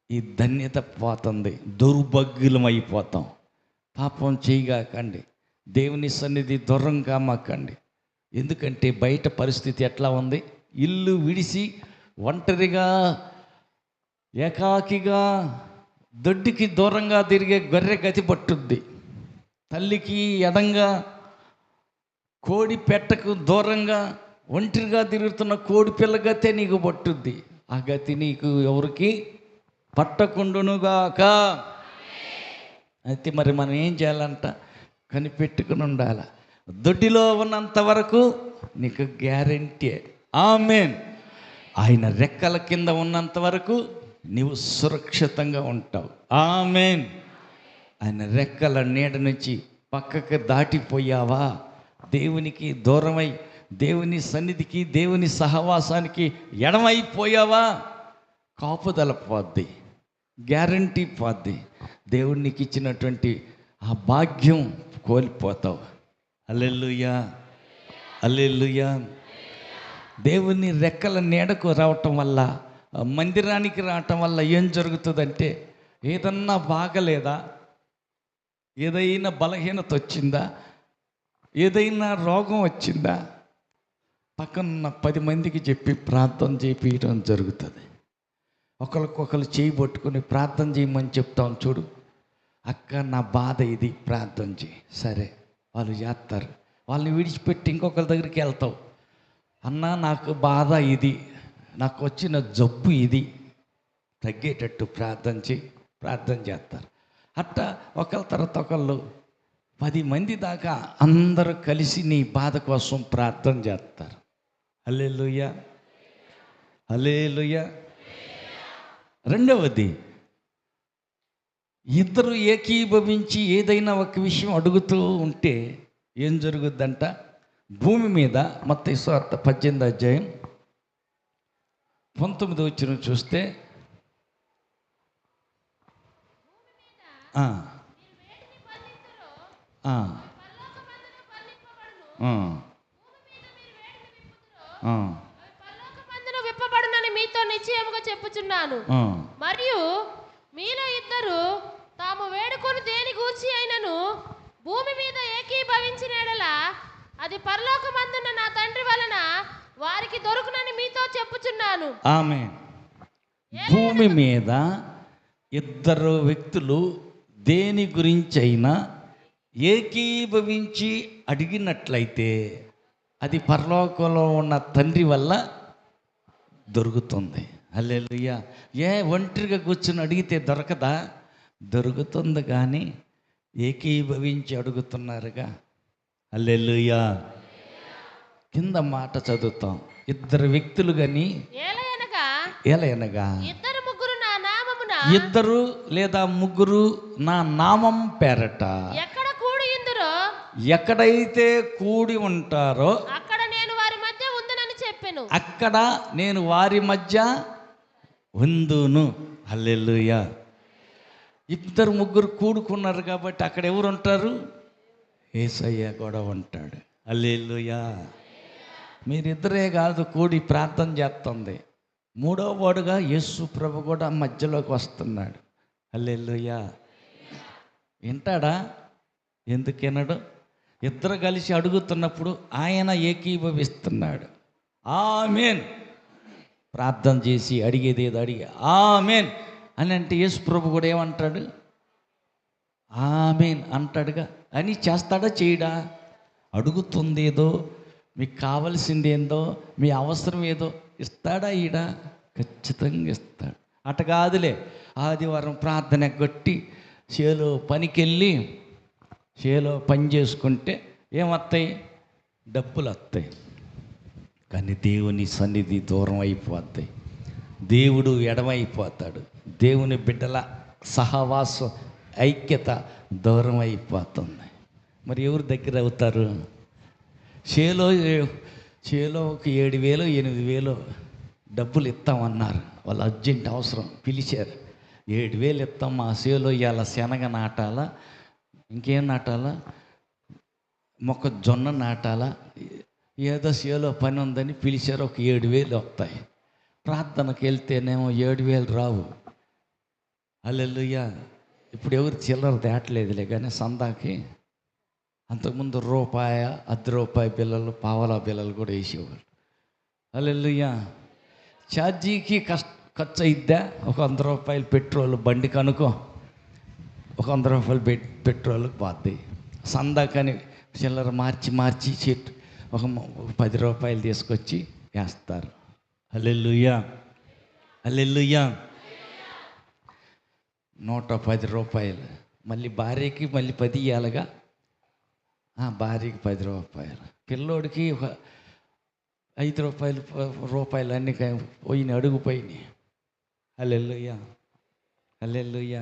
ఈ ధన్యత పోతుంది, దౌర్భాగ్యులం అయిపోతాం. పాపం చేయగాకండి, దేవుని సన్నిధి దూరం కామాకండి. ఎందుకంటే బయట పరిస్థితి ఎట్లా ఉంది? ఇల్లు విడిసి ఒంటరిగా, ఏకాకిగా, దొడ్డికి దూరంగా తిరిగే గొర్రె గతి పట్టుద్ది. తల్లికి ఎడంగా, కోడి పెట్టకు దూరంగా ఒంటరిగా తిరుగుతున్న కోడి పిల్ల గతే నీకు పట్టుద్ది. ఆ గతి నీకు ఎవరికి పట్టకుండునుగాక. అయితే మరి మనం ఏం చేయాలంట? కనిపెట్టుకుని ఉండాలి. దొడ్డిలో ఉన్నంత వరకు నీకు గ్యారెంటీ. ఆమేన్. ఆయన రెక్కల కింద ఉన్నంత వరకు నీవు సురక్షితంగా ఉంటావు. ఆమేన్. ఆయన రెక్కల నీడ నుంచి పక్కకి దాటిపోయావా, దేవునికి దూరమై, దేవుని సన్నిధికి, దేవుని సహవాసానికి ఎడమైపోయావా, కాపుదల పోద్ది, గ్యారంటీ పోద్ది. దేవునికి ఇచ్చినటువంటి ఆ భాగ్యం కోల్పోతావు. హల్లెలూయా, హల్లెలూయా. దేవుని రెక్కల నీడకు రావటం వల్ల, మందిరానికి రావటం వల్ల ఏం జరుగుతుందంటే, ఏదన్నా బాగలేదా, ఏదైనా బలహీనత వచ్చిందా, ఏదైనా రోగం వచ్చిందా, పక్కన 10 మందికి చెప్పి ప్రార్థన చేయించడం జరుగుతుంది. ఒకరికొకరు చేయి పట్టుకుని ప్రార్థన చేయమని చెప్తాం చూడు. అక్క, నా బాధ ఇది, ప్రార్థన చేయి. సరే, వాళ్ళు చేస్తారు. వాళ్ళని విడిచిపెట్టి ఇంకొకరి దగ్గరికి వెళ్తావు. అన్నా, నాకు బాధ ఇది, నాకు వచ్చిన జబ్బు ఇది, తగ్గేటట్టు ప్రార్థన చేయి. ప్రార్థన చేస్తారు. అట్టా ఒకళ్ళ తర్వాత ఒకళ్ళు 10 మంది దాకా అందరూ కలిసి నీ బాధ కోసం ప్రార్థన చేస్తారు. హల్లెలూయా, హల్లెలూయా. రెండవది, ఇద్దరు ఏకీభవించి ఏదైనా ఒక విషయం అడుగుతూ ఉంటే ఏం జరుగుద్దంట? భూమి మీద మత్తయి సువార్త 18వ అధ్యాయం 19వ వచనం చూస్తే, విప్పబడునని మీతో నిశ్చయముగా చెప్పుచున్నాను. మరియు మీలో ఇద్దరు తాము వేడుకొని దేని గూర్చి అయినను భూమి మీద ఏకీభవించిన యెడల అది పరలోకమందున్న నా తండ్రి వలన వారికి దొరుకునని మీతో చెప్పుచున్నాను. ఆమేన్. భూమి మీద ఇద్దరు వ్యక్తులు దేని గురించి అయినా ఏకీభవించి అడిగినట్లయితే అది పరలోకంలో ఉన్న తండ్రి వల్ల దొరుకుతుంది. హల్లెలూయా. ఒంటరిగా కూర్చొని అడిగితే దొరకదా? దొరుకుతుంది, కానీ ఏకీభవించి అడుగుతున్నారుగా. హల్లెలూయా. కింద మాట చదువుతాం. ఇద్దరు వ్యక్తులు కానీ ఏలయనగా ఇద్దరు లేదా ముగ్గురు నా నామం పేరట ఎక్కడైతే కూడి ఉంటారో అక్కడ నేను వారి మధ్య ఉందునని చెప్పెను. అక్కడ నేను వారి మధ్య ఉందును. హల్లెలూయా. ఇద్దరు ముగ్గురు కూడుకున్నారు కాబట్టి అక్కడ ఎవరు ఉంటారు? యేసయ్య కూడా ఉంటాడు. హల్లెలూయా. మీరిద్దరే కాదు కూడి ప్రార్థన చేస్తుంది, మూడవ వాడుగా యేసు ప్రభు కూడా మధ్యలోకి వస్తున్నాడు. హల్లెలూయా. వింటాడా? ఎందుకు వినడు? ఇద్దరు కలిసి అడుగుతున్నప్పుడు ఆయన ఏకీభవిస్తున్నాడు. ఆమేన్. ప్రార్థన చేసి అడిగేది ఏదో అడిగి ఆమేన్ అని అంటే యేసు ప్రభు కూడా ఏమంటాడు? ఆమేన్ అంటాడుగా. అని చేస్తాడా చేయడా? అడుగుతుంది ఏదో, మీకు కావలసింది ఏందో, మీ అవసరం ఏదో ఇస్తాడా ఈడా? ఖచ్చితంగా ఖచ్చితంగా ఇస్తాడు. అట కాదులే, ఆదివారం ప్రార్థన కొట్టి చేలో పనికెళ్ళి చేలో పని చేసుకుంటే ఏమొస్తాయి? డబ్బులు వస్తాయి. కానీ దేవుని సన్నిధి దూరం అయిపోతాయి. దేవుడు ఎడమైపోతాడు. దేవుని బిడ్డల సహవాసం, ఐక్యత దూరం అయిపోతుంది. మరి ఎవరు దగ్గర అవుతారు? చేలో ఒక 7,000 8,000 డబ్బులు ఇస్తామన్నారు. వాళ్ళు అర్జెంట్ అవసరం పిలిచారు. 7,000 ఇస్తాం, మా చేలో ఇవాళ శనగ నాటాలా, ఇంకేం నాటాలా, మొక్కజొన్న నాటాలా, ఏదో చేలో పని ఉందని పిలిచారు. ఒక 7,000 వస్తాయి. ప్రార్థనకి వెళ్తేనేమో 7,000 రావు. హల్లెలూయా. ఇప్పుడు ఎవరు చిల్లర తేటలేదులే, కానీ సందాకి అంతకుముందు రూపాయ, ₹10 బిల్లలు, పావలా బిల్లలు కూడా వేసేవాళ్ళు. హల్లెలూయా. ఛార్జీకి ఖర్చు అయిద్దా? ఒక ₹100 పెట్రోల్ బండికి అనుకో, ఒక ₹100 పెట్రోల్కి పోద్ది. సందాకని చిల్లర మార్చి చెట్టు ఒక ₹10 తీసుకొచ్చి వేస్తారు. హల్లెలూయా, హల్లెలూయా. ₹110. మళ్ళీ భార్యకి మళ్ళీ 10 ఇవ్వాలిగా. భార్యకి ₹10, పిల్లోడికి ఒక ₹5 అన్నీ పోయినాయి, అడుగుపోయినాయి. హల్లెలూయా, హల్లెలూయా.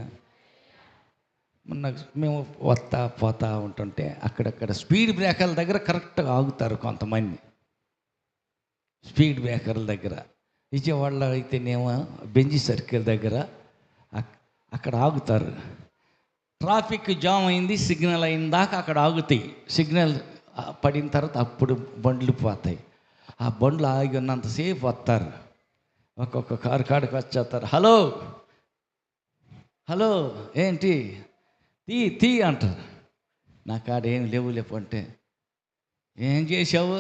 మొన్న మేము వస్తా పోతా ఉంటుంటే అక్కడక్కడ స్పీడ్ బ్రేకర్ల దగ్గర కరెక్ట్గా ఆగుతారు కొంతమంది. స్పీడ్ బ్రేకర్ల దగ్గర విజయవాడలో అయితేనేమో బెంజి సర్కిల్ దగ్గర అక్కడ ఆగుతారు. ట్రాఫిక్ జామ్ అయింది, సిగ్నల్ అయిన దాకా అక్కడ ఆగుతాయి. సిగ్నల్ పడిన తర్వాత అప్పుడు బండ్లు పోతాయి. ఆ బండ్లు ఆగి ఉన్నంతసేపు వస్తారు. ఒక్కొక్క కారు కాడికి వచ్చేస్తారు. హలో హలో, ఏంటి తీ అంటారు. నా కాడ ఏం లేవు లేకుంటే, ఏం చేసావు,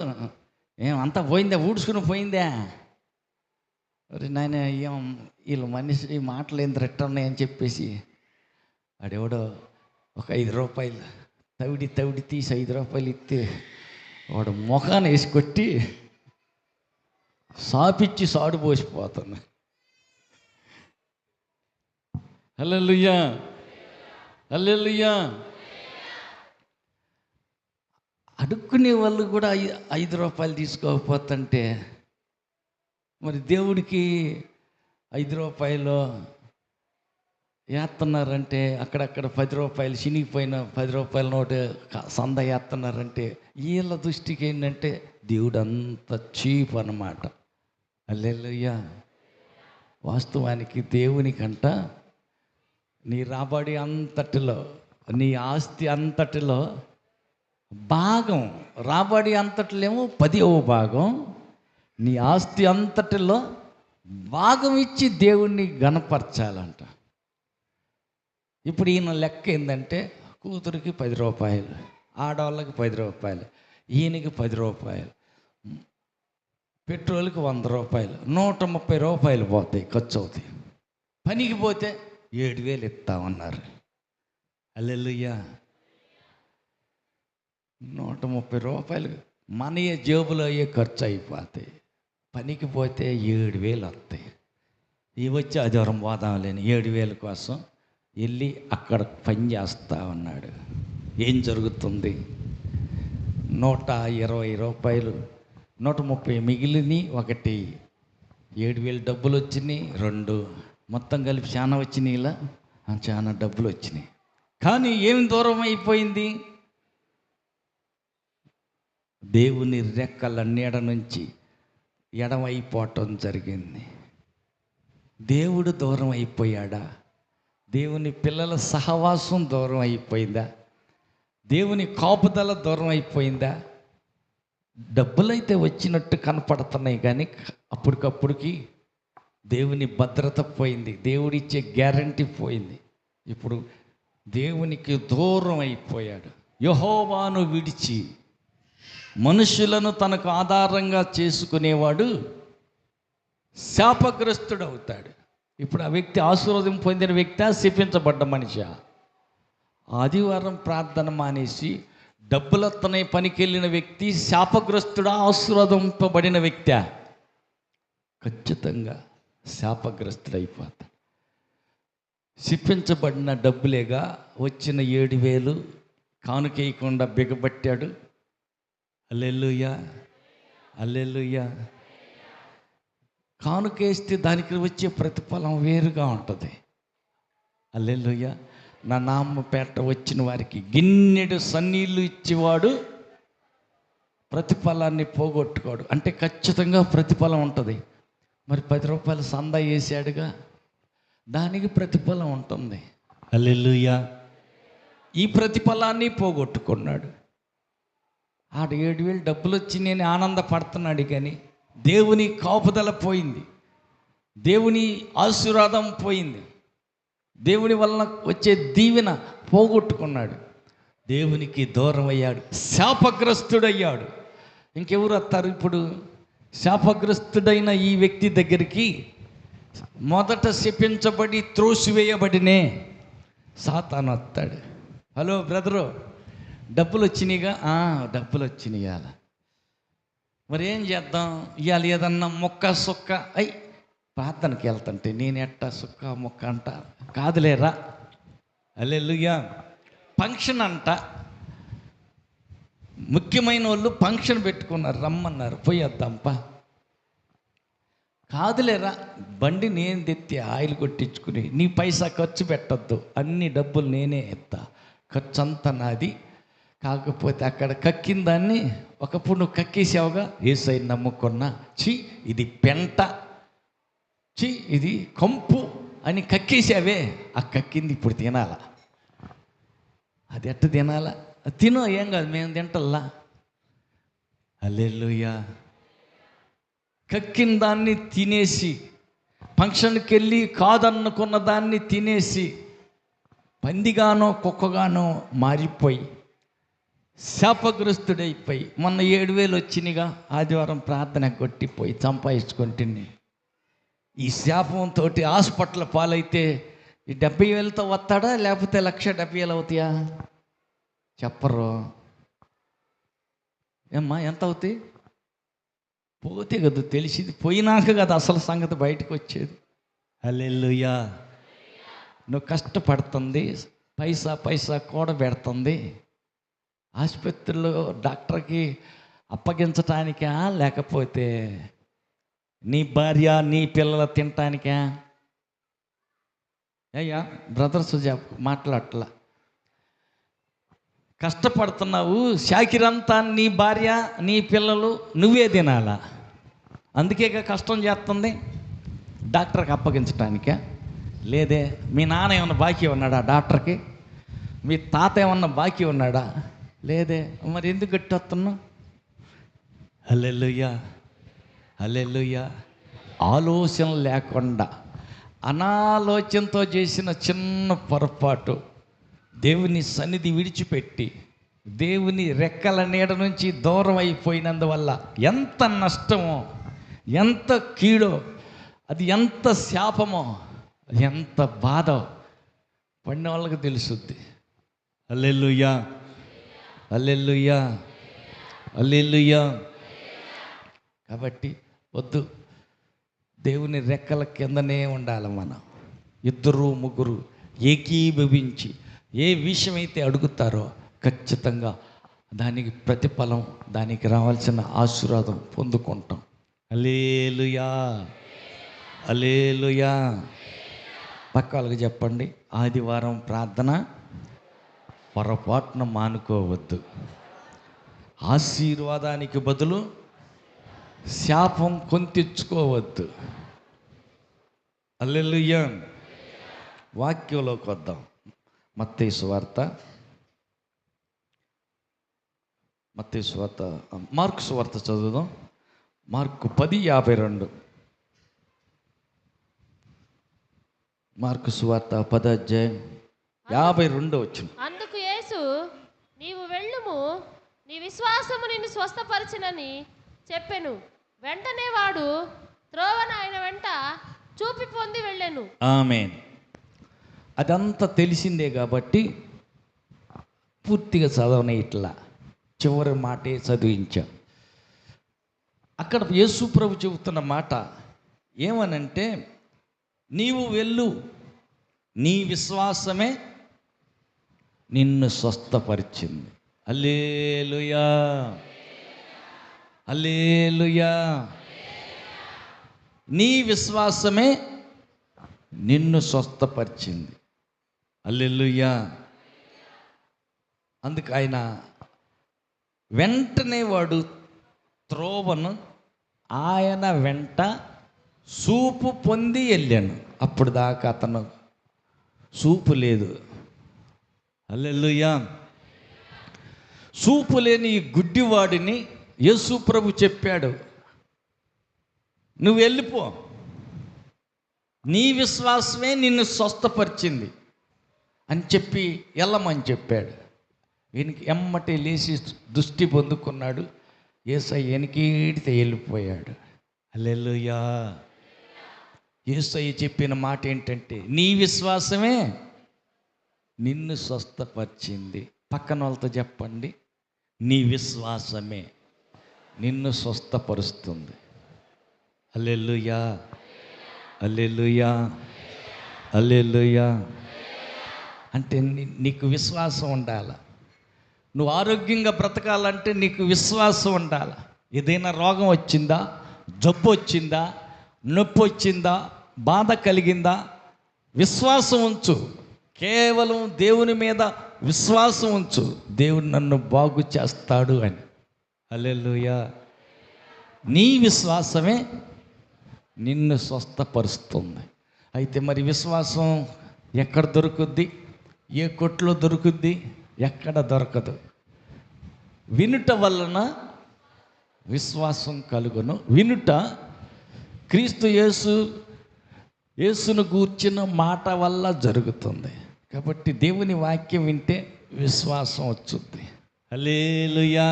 అంతా పోయిందా, ఊడ్చుకుని పోయిందా? మరి నాయన ఏం వీళ్ళు మనిషి మాటలు ఏం రెట్టున్నాయని చెప్పేసి వాడెవడో ఒక ₹5 తవిడి తీసి ₹5 ఇస్తే వాడు ముఖాన్ని వేసి కొట్టి సాపిచ్చి సాడు పోసిపోతాను. హల్లెలూయా, హల్లెలూయా. అడుక్కునే వాళ్ళు కూడా ₹5 తీసుకోకపోతుంటే మరి దేవుడికి ₹5 వేస్తున్నారంటే, అక్కడక్కడ ₹10 చినిగిపోయిన ₹10 నోటు సంద వేస్తున్నారంటే వీళ్ళ దృష్టికి ఏంటంటే దేవుడు అంత చీప్ అన్నమాట. హల్లెలూయా. వాస్తవానికి దేవునికంట నీ రాబడి అంతటిలో, నీ ఆస్తి అంతటిలో భాగం, రాబడి అంతటిలేమో 10వ భాగం, నీ ఆస్తి అంతటిలో భాగం ఇచ్చి దేవుణ్ణి గణపరచాలంట. ఇప్పుడు ఈయన లెక్క ఏంటంటే, కూతురికి ₹10, ఆడవాళ్ళకి ₹10, ఈయనకి ₹10, పెట్రోల్కి ₹100, ₹130 పోతాయి, ఖర్చు అవుతాయి. పనికి పోతే 7,000 ఇస్తామన్నారు. హల్లెలూయా. ₹130 మనయే జేబులో అయ్యే ఖర్చు అయిపోతాయి. పనికి పోతే 7,000 వస్తాయి. ఇవి వచ్చి ఆదివారం పోదాంలేని 7,000 కోసం వెళ్ళి అక్కడ పని చేస్తా ఉన్నాడు. ఏం జరుగుతుంది? ₹120, ₹130 మిగిలిని, ఒకటి 7,000 డబ్బులు వచ్చినాయి, 2 మొత్తం కలిపి చాలా వచ్చినాయి. ఇలా చాలా డబ్బులు వచ్చినాయి. కానీ ఏం దూరం అయిపోయింది? దేవుని రెక్కల నీడ నుంచి ఎడమైపోవటం జరిగింది. దేవుడు దూరం అయిపోయాడా? దేవుని పిల్లల సహవాసం దూరం అయిపోయిందా? దేవుని కాపుదల దూరం అయిపోయిందా? డబ్బులైతే వచ్చినట్టు కనపడుతున్నాయి, కానీ అప్పటికప్పుడుకి దేవుని భద్రత పోయింది, దేవుడిచ్చే గ్యారంటీ పోయింది. ఇప్పుడు దేవునికి దూరం అయిపోయాడు. యెహోవాను విడిచి మనుషులను తనకు ఆధారంగా చేసుకునేవాడు శాపగ్రస్తుడు అవుతాడు. ఇప్పుడు ఆ వ్యక్తి ఆశీర్వాదం పొందిన వ్యక్తి, శపించబడ్డ మనిషి. ఆదివారం ప్రార్థన మానేసి డబ్బులతోనే పనికి వెళ్ళిన వ్యక్తి శాపగ్రస్తుడా, ఆశీర్వాదింపబడిన వ్యక్తి? ఖచ్చితంగా శాపగ్రస్తుడైపోతాడు. శిక్షించబడిన డబ్బులేగా వచ్చిన 7,000 కానుకేయకుండా బిగబట్టాడు. హల్లెలూయా, హల్లెలూయా. కానుకేస్తే దానికి వచ్చే ప్రతిఫలం వేరుగా ఉంటుంది. హల్లెలూయా. నా నామపేట వచ్చిన వారికి గిన్నెడు సన్నీళ్ళు ఇచ్చేవాడు ప్రతిఫలాన్ని పోగొట్టుకోడు. అంటే ఖచ్చితంగా ప్రతిఫలం ఉంటుంది. మరి 10 రూపాయలు సందా వేసాడుగా, దానికి ప్రతిఫలం ఉంటుంది. హల్లెలూయా. ఈ ప్రతిఫలాన్ని పోగొట్టుకున్నాడు. ఆడ 7,000 డబ్బులు వచ్చి నేను ఆనందపడుతున్నాడు, కానీ దేవుని కాపుదల పోయింది, దేవుని ఆశీర్వాదం పోయింది, దేవుని వలన వచ్చే దీవెన పోగొట్టుకున్నాడు, దేవునికి దూరం అయ్యాడు, శాపగ్రస్తుడయ్యాడు. ఇంకెవరు వస్తారు ఇప్పుడు? శాపగ్రస్తుడైన ఈ వ్యక్తి దగ్గరికి మొదట శపించబడి త్రోసివేయబడినే సాతాను వస్తాడు. హలో బ్రదరు, డబ్బులు వచ్చినాయిగా? డబ్బులు వచ్చినాయి. ఇవాళ మరి ఏం చేద్దాం? ఇవాళ ఏదన్నా మొక్క సుక్క అయ్యి ప్రార్థనకి వెళ్తుంటే నేను ఎట్టా సుక్క మొక్క అంట కాదులేరా. హల్లెలూయా. ఫంక్షన్ అంట, ముఖ్యమైన వాళ్ళు ఫంక్షన్ పెట్టుకున్నారు, రమ్మన్నారు, పోయేద్దాంపా. కాదులేరా, బండి నేను తెత్తి ఆయిల్ కొట్టించుకుని నీ పైసా ఖర్చు పెట్టద్దు, అన్ని డబ్బులు నేనే ఎత్తా, ఖర్చు అంతా నాది. కాకపోతే అక్కడ కక్కిన దాన్ని ఒకప్పుడు నువ్వు కక్కేసావుగా, యేసయ్య నమ్ముకున్నా, ఛీ ఇది పెంట, ఛీ ఇది కంపు అని కక్కేసావే, ఆ కక్కింది ఇప్పుడు తినాలా. అది ఎట్ట తినాలా? తినో, ఏం కాదు, మేము తింటల్లా. హల్లెలూయా. కక్కిన దాన్ని తినేసి, ఫంక్షన్కి వెళ్ళి కాదనుకున్న దాన్ని తినేసి పందిగానో కుక్కగానో మారిపోయి శాపగ్రస్తుడైపోయి మొన్న 7,000 వచ్చినాయిగా, ఆదివారం ప్రార్థన కొట్టిపోయి సంపాదించుకుంటుంది. ఈ శాపంతో హాస్పిటల్ పాలైతే ఈ 70,000తో వస్తాడా, లేకపోతే 1,70,000 అవుతాయా? చెప్పరు. ఏమ్మా ఎంత అవుతాయి? పోతే కదా తెలిసింది, పోయినాక కదా అసలు సంగతి బయటకు వచ్చేది. హల్లెలూయా. నువ్వు కష్టపడుతుంది, పైసా పైసా కూడబెడుతుంది, ఆసుపత్రిలో డాక్టర్కి అప్పగించటానికా, లేకపోతే నీ భార్య నీ పిల్లలు తినటానికా? అయ్యా బ్రదర్స్ మాట్లాడట్లా. కష్టపడుతున్నావు, షాకిరంతా నీ భార్య నీ పిల్లలు నువ్వే తినాలా. అందుకేగా కష్టం చేస్తుంది. డాక్టర్కి అప్పగించటానికా? లేదే. మీ నాన్న ఏమన్నా బాకీ ఉన్నాడా డాక్టర్కి? మీ తాత ఏమన్నా బాకీ ఉన్నాడా? లేదే. మరి ఎందుకు గట్టి వస్తున్నావు? హల్లెలూయా, హల్లెలూయా. ఆలోచన లేకుండా అనాలోచనతో చేసిన చిన్న పొరపాటు దేవుని సన్నిధి విడిచిపెట్టి దేవుని రెక్కల నీడ నుంచి దూరం అయిపోయినందువల్ల ఎంత నష్టమో, ఎంత కీడో, అది ఎంత శాపమో, ఎంత బాధో పడిన వాళ్ళకి తెలుసుద్ది. హల్లెలూయా, హల్లెలూయా, హల్లెలూయా. కాబట్టి వద్దు, దేవుని రెక్కల కిందనే ఉండాలి మనం. 2 3 ఏకీభవించి ఏ విషయమైతే అడుగుతారో ఖచ్చితంగా దానికి ప్రతిఫలం, దానికి రావాల్సిన ఆశీర్వాదం పొందుకుంటాం. హల్లెలూయా, హల్లెలూయా. పక్క వాళ్ళకి చెప్పండి, ఆదివారం ప్రార్థన పొరపాటున మానుకోవద్దు. ఆశీర్వాదానికి బదులు శాపం కొంతెచ్చుకోవద్దు. హల్లెలూయా. వాక్యంలోకి వద్దాం. మత్తయి సువార్త, మార్కు సువార్త చదువుదాం. మార్కు 10:52. మార్కు సువార్త 10వ అధ్యాయం 52వ వచనం. అందుకు యేసు, నీవు వెళ్ళుము, నీ విశ్వాసము నిన్ను స్వస్థపరచునని చెప్పెను. వెంటనే వాడు త్రోవన ఆయన వెంట చూపి పొంది వెళ్ళెను. ఆమేన్. అదంతా తెలిసిందే కాబట్టి పూర్తిగా చదవనే, ఇట్లా చివరి మాటే చదివించాం. అక్కడ యేసు ప్రభు చెబుతున్న మాట ఏమనంటే, నీవు వెళ్ళు, నీ విశ్వాసమే నిన్ను స్వస్థపరిచింది. హల్లెలూయా, హల్లెలూయా. నీ విశ్వాసమే నిన్ను స్వస్థపరిచింది. హల్లెలూయా. అందుకు ఆయన వెంటనే వాడు త్రోవను ఆయన వెంట చూపు పొంది వెళ్ళాను. అప్పుడు దాకా అతను చూపు లేదు. హల్లెలూయా. చూపు లేని ఈ గుడ్డివాడిని యేసు ప్రభు చెప్పాడు, నువ్వు వెళ్ళిపో, నీ విశ్వాసమే నిన్ను స్వస్థపరిచింది అని చెప్పి వెళ్ళమని చెప్పాడు. ఈయనకి ఎమ్మటి లేచి దృష్టి పొందుకున్నాడు. యేసయ్య వెనకీడితే వెళ్ళిపోయాడు. హల్లెలూయా. యేసయ్య చెప్పిన మాట ఏంటంటే, నీ విశ్వాసమే నిన్ను స్వస్థపరిచింది. పక్కన వాళ్ళతో చెప్పండి, నీ విశ్వాసమే నిన్ను స్వస్థపరుస్తుంది. హల్లెలూయా, హల్లెలూయా, హల్లెలూయా. అంటే నీకు విశ్వాసం ఉండాలి. నువ్వు ఆరోగ్యంగా బ్రతకాలంటే నీకు విశ్వాసం ఉండాలి. ఏదైనా రోగం వచ్చిందా, జబ్బు వచ్చిందా, నొప్పి వచ్చిందా, బాధ కలిగిందా, విశ్వాసం ఉంచు. కేవలం దేవుని మీద విశ్వాసం ఉంచు. దేవుడు నన్ను బాగు చేస్తాడు అని. హల్లెలూయా. నీ విశ్వాసమే నిన్ను స్వస్థపరుస్తుంది. అయితే మరి విశ్వాసం ఎక్కడ దొరుకుద్ది? ఏ కొట్లో దొరుకుద్ది? ఎక్కడ దొరకదు. వినుట వలన విశ్వాసం కలుగును. వినుట క్రీస్తు యేసును గూర్చిన మాట వల్ల జరుగుతుంది. కాబట్టి దేవుని వాక్యం వింటే విశ్వాసం వచ్చుద్ది. హల్లెలూయా.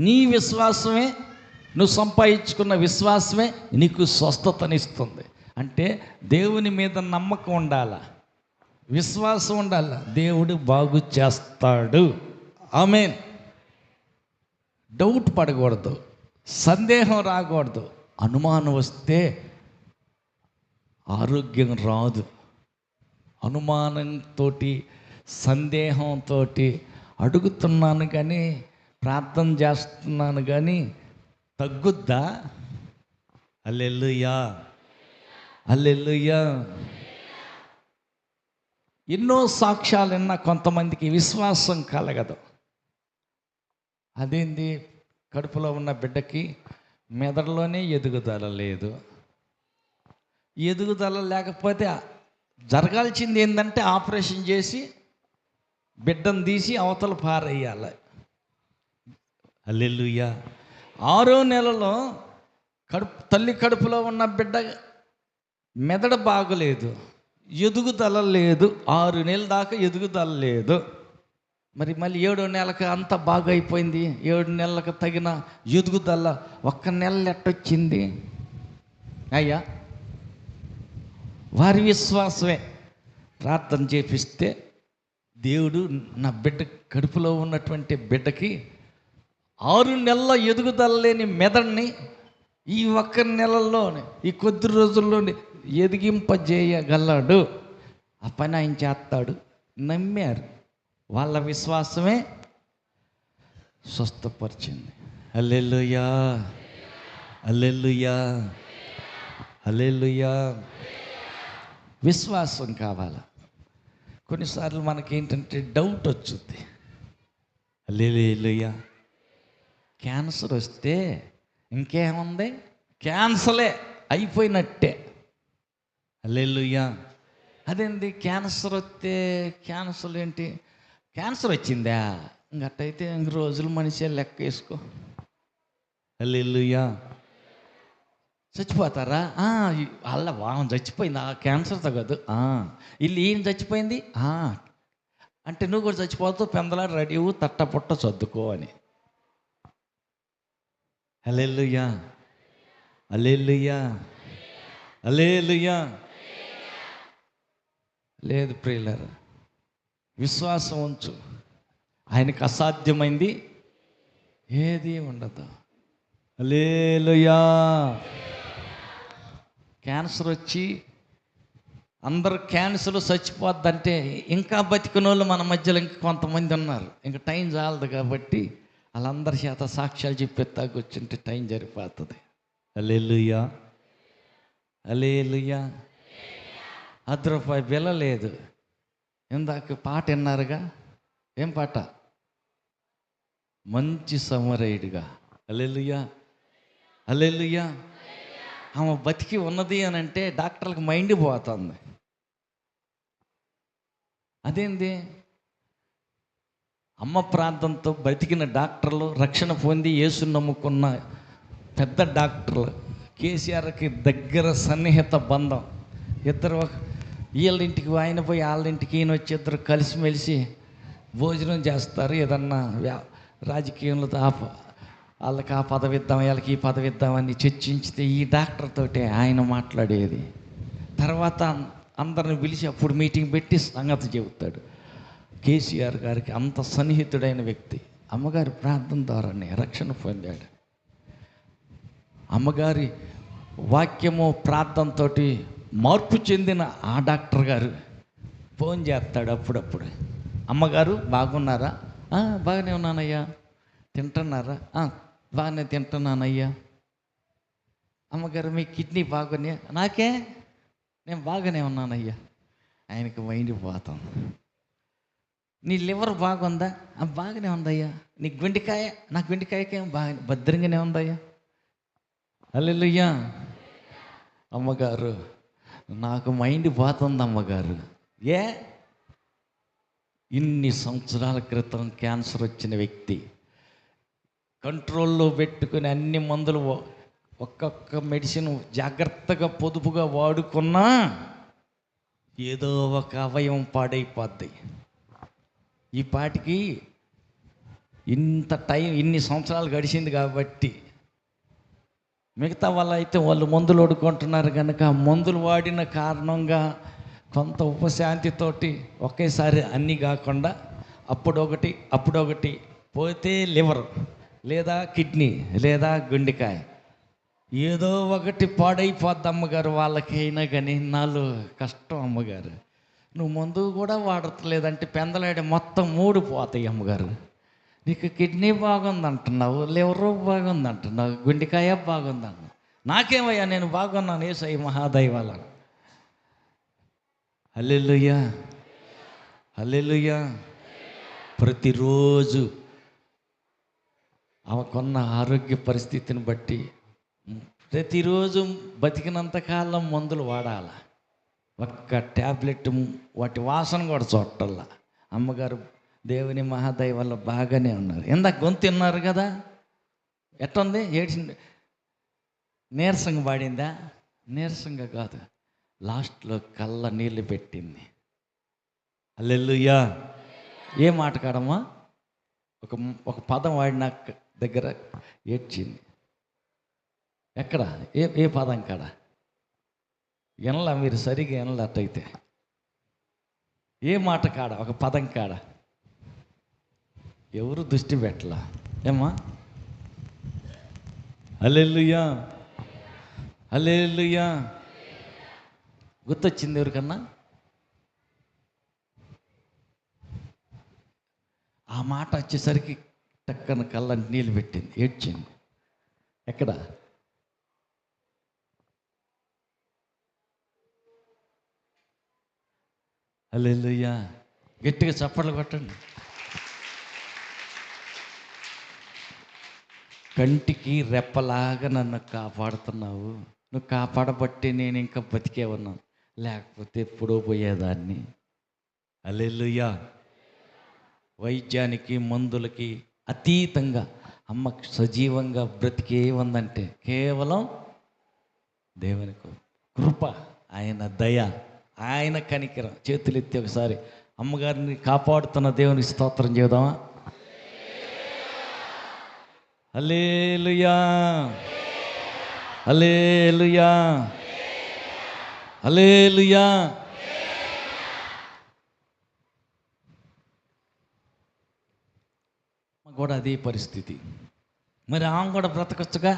నీ విశ్వాసమే, నువ్వు సంపాదించుకున్న విశ్వాసమే నీకు స్వస్థతనిస్తుంది. అంటే దేవుని మీద నమ్మకం ఉండాల, విశ్వాసం ఉండాల, దేవుడు బాగు చేస్తాడు. ఆమేన్. డౌట్ పడకూడదు, సందేహం రాకూడదు. అనుమానం వస్తే ఆరోగ్యం రాదు. అనుమానంతో, సందేహంతో అడుగుతున్నాను కానీ, ప్రార్థన చేస్తున్నాను కానీ తగ్గుద్దా? హల్లెలూయా, హల్లెలూయా. ఎన్నో సాక్ష్యాలు విన్నా కొంతమందికి విశ్వాసం కలగదు. అదేంది, కడుపులో ఉన్న బిడ్డకి మెదడులోనే ఎదుగుదల లేదు. ఎదుగుదల లేకపోతే జరగాల్సింది ఏంటంటే ఆపరేషన్ చేసి బిడ్డను తీసి అవతల పారేయాలి. హల్లెలూయా. 6వ నెలలో తల్లి కడుపులో ఉన్న బిడ్డ మెదడు బాగలేదు, ఎదుగుదల లేదు. 6 నెలల దాకా ఎదుగుదల లేదు. మరి మళ్ళీ 7వ నెలకు అంత బాగా అయిపోయింది. 7 నెలలకు తగిన ఎదుగుదల 1 నెల ఎట్టొచ్చింది? అయ్యా, వారి విశ్వాసమే. ప్రార్థన చేపిస్తే దేవుడు నా బిడ్డ కడుపులో ఉన్నటువంటి బిడ్డకి 6 నెలల ఎదుగుదల లేని మెదడుని ఈ 1 నెలలోనే, ఈ కొద్ది రోజుల్లోనే ఎదిగింపజేయగలడు. ఆ పని ఆయన చేస్తాడు. నమ్మారు. వాళ్ళ విశ్వాసమే స్వస్థపరిచింది. హల్లెలూయా, హల్లెలూయా, హల్లెలూయా. విశ్వాసం కావాలి. కొన్నిసార్లు మనకేంటంటే డౌట్ వచ్చుద్ది. హల్లెలూయా. క్యాన్సర్ వస్తే ఇంకేముంది, క్యాన్సలే అయిపోయినట్టే. హల్లెలూయా. అదేంటి క్యాన్సర్ వస్తే, క్యాన్సర్ ఏంటి, క్యాన్సర్ వచ్చిందా, ఇంకట్టయితే ఇంక రోజులు మనిషి లెక్క వేసుకో. హల్లెలూయా. చచ్చిపోతారా? వాళ్ళ వాహనం చచ్చిపోయింది, ఆ క్యాన్సర్తో కాదు, వీళ్ళు ఏం చచ్చిపోయింది అంటే నువ్వు కూడా చచ్చిపోతావు, పెందలాడు రెడీ తట్టపుట్ట సర్దుకో అని. హల్లెలూయా, హల్లెలూయా, హల్లెలూయా. లేదు ప్రియులారా, విశ్వాసం ఉంచు. ఆయనకు అసాధ్యమైంది ఏది ఉండదు. హల్లెలూయా. క్యాన్సర్ వచ్చి అందరు క్యాన్సర్ చచ్చిపోద్దంటే ఇంకా బతికిన వాళ్ళు మన మధ్యలో ఇంకా కొంతమంది ఉన్నారు. ఇంకా టైం చాలదు కాబట్టి వాళ్ళందరి చేత సాక్ష్యాలు చెప్పి తాగొచ్చుంటే టైం సరిపోతుంది. హల్లెలూయా, హల్లెలూయా. ₹10 బిల్ల లేదు. ఇందాక పాట విన్నారుగా, ఏం పాట? మంచి సమరయుడిగా. హల్లెలూయా, హల్లెలూయా. ఆమె బతికి ఉన్నది అని అంటే డాక్టర్లకు మైండ్ పోతుంది. అదేంది? అమ్మ ప్రాంతంతో బతికిన డాక్టర్లు, రక్షణ పొంది యేసుని నమ్ముకున్న పెద్ద డాక్టర్లు, కేసీఆర్కి దగ్గర సన్నిహిత బంధం. ఇద్దరు వీళ్ళ ఇంటికి ఆయన పోయి వాళ్ళ ఇంటికి ఈయన వచ్చి ఇద్దరు కలిసిమెలిసి భోజనం చేస్తారు. ఏదన్నా రాజకీయంలో వాళ్ళకి ఆ పదవి ఇద్దాం, వీళ్ళకి ఈ పదవి ఇద్దామని చర్చించితే ఈ డాక్టర్ తోటే ఆయన మాట్లాడేది. తర్వాత అందరిని పిలిచి అప్పుడు మీటింగ్ పెట్టి సంగతి చెబుతాడు. కేసీఆర్ గారికి అంత సన్నిహితుడైన వ్యక్తి అమ్మగారి ప్రార్థన ద్వారానే రక్షణ పొందాడు. అమ్మగారి వాక్యము ప్రార్థనతో మార్పు చెందిన ఆ డాక్టర్ గారు ఫోన్ చేస్తాడు అప్పుడప్పుడు. అమ్మగారు బాగున్నారా? బాగానే ఉన్నానయ్యా. తింటున్నారా? బాగానే తింటున్నానయ్యా. అమ్మగారు మీ కిడ్నీ బాగున్నాయా? నాకే, నేను బాగానే ఉన్నానయ్యా. ఆయనకి మైండ్ పోతాం. నీ లివర్ బాగుందా? బాగానే ఉందయ్యా. నీ గుండెకాయ? నా గుండెకాయకేం బాగా భద్రంగానే ఉందయ్యా. హల్లెలూయా. అమ్మగారు నాకు మైండ్ పోతుంది అమ్మగారు. ఇన్ని సంవత్సరాల క్రితం క్యాన్సర్ వచ్చిన వ్యక్తి కంట్రోల్లో పెట్టుకుని అన్ని మందులు ఒక్కొక్క మెడిసిన్ జాగ్రత్తగా పొదుపుగా వాడుకున్నా ఏదో ఒక అవయవం పాడైపోద్ది. ఈ పాటికి ఇంత టైం, ఇన్ని సంవత్సరాలు గడిచింది కాబట్టి మిగతా వాళ్ళైతే వాళ్ళు మందులు వాడుకుంటున్నారు కనుక మందులు వాడిన కారణంగా కొంత ఉపశాంతితోటి ఒకేసారి అన్నీ కాకుండా అప్పుడొకటి పోతే లివర్ లేదా కిడ్నీ లేదా గుండెకాయ ఏదో ఒకటి పాడైపోద్ది అమ్మగారు. వాళ్ళకి అయినా కానీ నాలో కష్టం అమ్మగారు. నువ్వు మందు కూడా వాడట్లేదంటే పెందలాడే మొత్తం 3 పోతాయి అమ్మగారు. నీకు కిడ్నీ బాగుంది అంటున్నావు, లివరు బాగుంది అంటున్నావు, గుండెకాయ బాగుంది అంటున్నావు. నాకేమయ్యా, నేను బాగున్నాను యేసయ్య మహాదైవాల. హల్లెలూయా, హల్లెలూయా. ప్రతిరోజు ఆమెకున్న ఆరోగ్య పరిస్థితిని బట్టి ప్రతిరోజు బతికినంతకాలం మందులు వాడాల. ఒక్క ట్యాబ్లెట్ వాటి వాసన కూడా చూడటల్లా. అమ్మగారు దేవుని మహాదయ వల్ల బాగానే ఉన్నారు. ఇందాక గొంతు తిన్నారు కదా, ఎట్టుంది? ఏడ్చింది, నీరసంగా పాడిందా? నీరసంగా కాదు, లాస్ట్లో కళ్ళ నీళ్ళు పెట్టింది. హల్లెలూయా. ఏ మాట కాడమ్మా? ఒక పదం వాడిన దగ్గర ఏడ్చింది. ఎక్కడ? ఏ పదం కాడ? ఎనలా, మీరు సరిగా ఎనలా అట్టయితే. ఏ మాట కాడ? ఒక పదం కాడ ఎవరు దృష్టి పెట్టలా ఏమ్మా? హల్లెలూయా, హల్లెలూయా. గుర్తొచ్చింది ఎవరికన్నా? ఆ మాట వచ్చేసరికి టక్కన కళ్ళ నీళ్ళు పెట్టింది, ఏడ్చింది. ఎక్కడ? హల్లెలూయా. గట్టిగా చప్పట్లు కొట్టండి. కంటికి రెప్పలాగా నన్ను కాపాడుతున్నావు. నువ్వు కాపాడబట్టి నేను ఇంకా బతికే ఉన్నాను, లేకపోతే ఎప్పుడో పోయేదాన్ని. హల్లెలూయా. వైద్యానికి మందులకి అతీతంగా అమ్మ సజీవంగా బ్రతికే ఉందంటే కేవలం దేవుని కృప, ఆయన దయ, ఆయన కనికరం. చేతులెత్తి ఒకసారి అమ్మగారిని కాపాడుతున్న దేవునికి స్తోత్రం చేద్దామా? హల్లెలూయా, హల్లెలూయా, హల్లెలూయా. కూడా అదే పరిస్థితి. మరి ఆమె కూడా బ్రతకొచ్చుగా?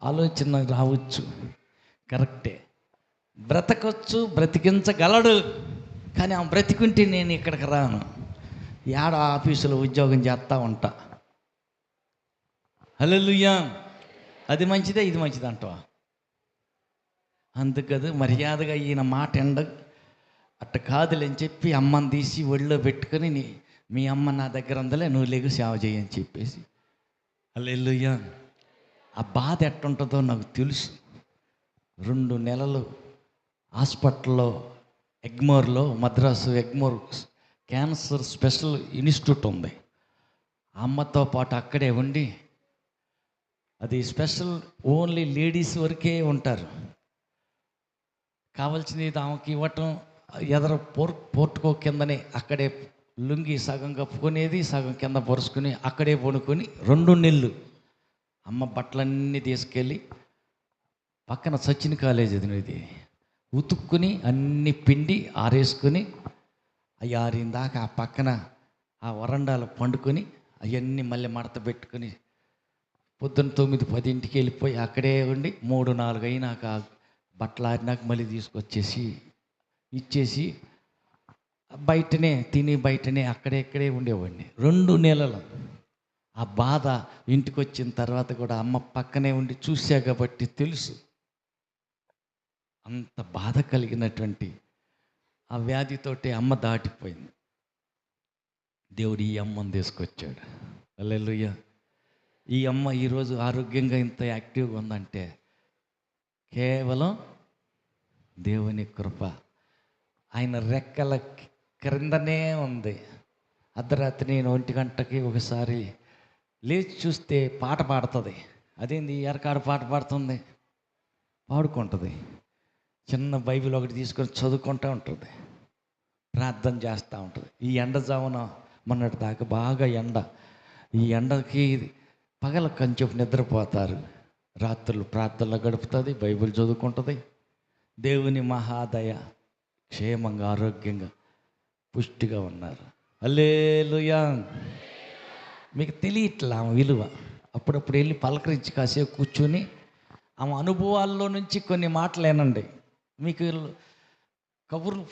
ఆలోచన రావచ్చు. కరెక్టే, బ్రతకొచ్చు, బ్రతికించగలడు. కానీ ఆ బ్రతికుంటే నేను ఇక్కడికి రాను, ఏడ ఆఫీసులో ఉద్యోగం చేస్తూ ఉంటా. హల్లెలూయా. అది మంచిదే, ఇది మంచిది అంటావా? అందుకది మర్యాదగా ఈయన మాట ఎండ అట్ట కాదులేని చెప్పి అమ్మని తీసి ఒళ్ళో పెట్టుకొని మీ అమ్మ నా దగ్గర ఉందలే, నువ్వు లేకు సేవ చేయని చెప్పేసి. హల్లెలూయా. ఆ బాధ ఎట్టుంటుందో నాకు తెలుసు. 2 నెలలు హాస్పిటల్లో, ఎగ్మోర్లో, Madras Egmore cancer special institute ఉంది. అమ్మతో పాటు అక్కడే ఉండి, అది స్పెషల్ ఓన్లీ లేడీస్ వరకే ఉంటారు. కావాల్సింది ఆమెకి ఇవ్వటం, ఎదర పోర్టుకో కిందనే అక్కడే లుంగి సగం కప్పుకునేది, సగం కింద పరుచుకుని అక్కడే పడుకొని 2 నెలలు అమ్మ బట్టలన్నీ తీసుకెళ్ళి పక్కన సచిన్ కాలేజ్ ఇది ఉతుక్కుని అన్ని పిండి ఆరేసుకొని అవి ఆరిన దాకా ఆ పక్కన ఆ వరండాలో పండుకొని అవన్నీ మళ్ళీ మడత పెట్టుకొని పొద్దున్న 9-10 వెళ్ళిపోయి అక్కడే ఉండి 3-4 అయినాక బట్టలు ఆరినాక మళ్ళీ తీసుకొచ్చేసి ఇచ్చేసి బయటనే తిని బయటనే అక్కడే ఉండేవాడిని 2 నెలలు. ఆ బాధ ఇంటికి వచ్చిన తర్వాత కూడా అమ్మ పక్కనే ఉండి చూసా కాబట్టి తెలుసు. అంత బాధ కలిగినటువంటి ఆ వ్యాధితోటి అమ్మ దాటిపోయింది. దేవుడు ఈ అమ్మని తీసుకొచ్చాడు. హల్లెలూయా. ఈ అమ్మ ఈరోజు ఆరోగ్యంగా ఇంత యాక్టివ్గా ఉందంటే కేవలం దేవుని కృప. ఆయన రెక్కల క్రిందనే ఉంది. అర్ధరాత్రి నేను 1 గంటకి ఒకసారి లేచి చూస్తే పాట పాడుతుంది. అదేంది ఎరకాడు పాట పాడుతుంది, పాడుకుంటుంది. చిన్న బైబిల్ ఒకటి తీసుకొని చదువుకుంటూ ఉంటుంది, ప్రార్థన చేస్తూ ఉంటుంది. ఈ ఎండజామున మొన్నటి దాకా బాగా ఎండ, ఈ ఎండకి పగల కొంచెం నిద్రపోతారు, రాత్రులు ప్రార్థనలో గడుపుతుంది, బైబిల్ చదువుకుంటుంది. దేవుని మహాదయ, క్షేమంగా ఆరోగ్యంగా పుష్టిగా ఉన్నారు. హల్లెలూయా. మీకు తెలియట్లా ఆమె విలువ. అప్పుడప్పుడు వెళ్ళి పలకరించి కాసేపు కూర్చొని ఆమె అనుభవాల్లో నుంచి కొన్ని మాటలేనండి. మీకు కబుర్లు,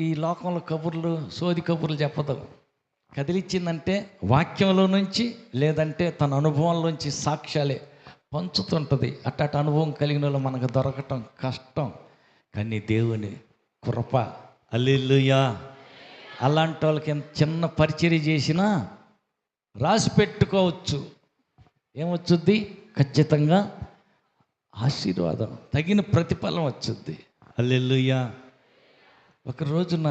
ఈ లోకంలో కబుర్లు, సోది కబుర్లు చెప్పదు. కదిలిచ్చిందంటే వాక్యంలో నుంచి, లేదంటే తన అనుభవంలోంచి సాక్ష్యాలే పంచుతుంటుంది. అట్ట అనుభవం కలిగిన వాళ్ళు మనకు దొరకటం కష్టం. కానీ దేవుని కృప. హల్లెలూయా. అలాంటి వాళ్ళకి ఎంత చిన్న పరిచర్య చేసినా రాసి పెట్టుకోవచ్చు. ఏమొచ్చుద్ది? ఖచ్చితంగా ఆశీర్వాదం, తగిన ప్రతిఫలం వచ్చుద్ది. హల్లెలూయా. ఒక రోజున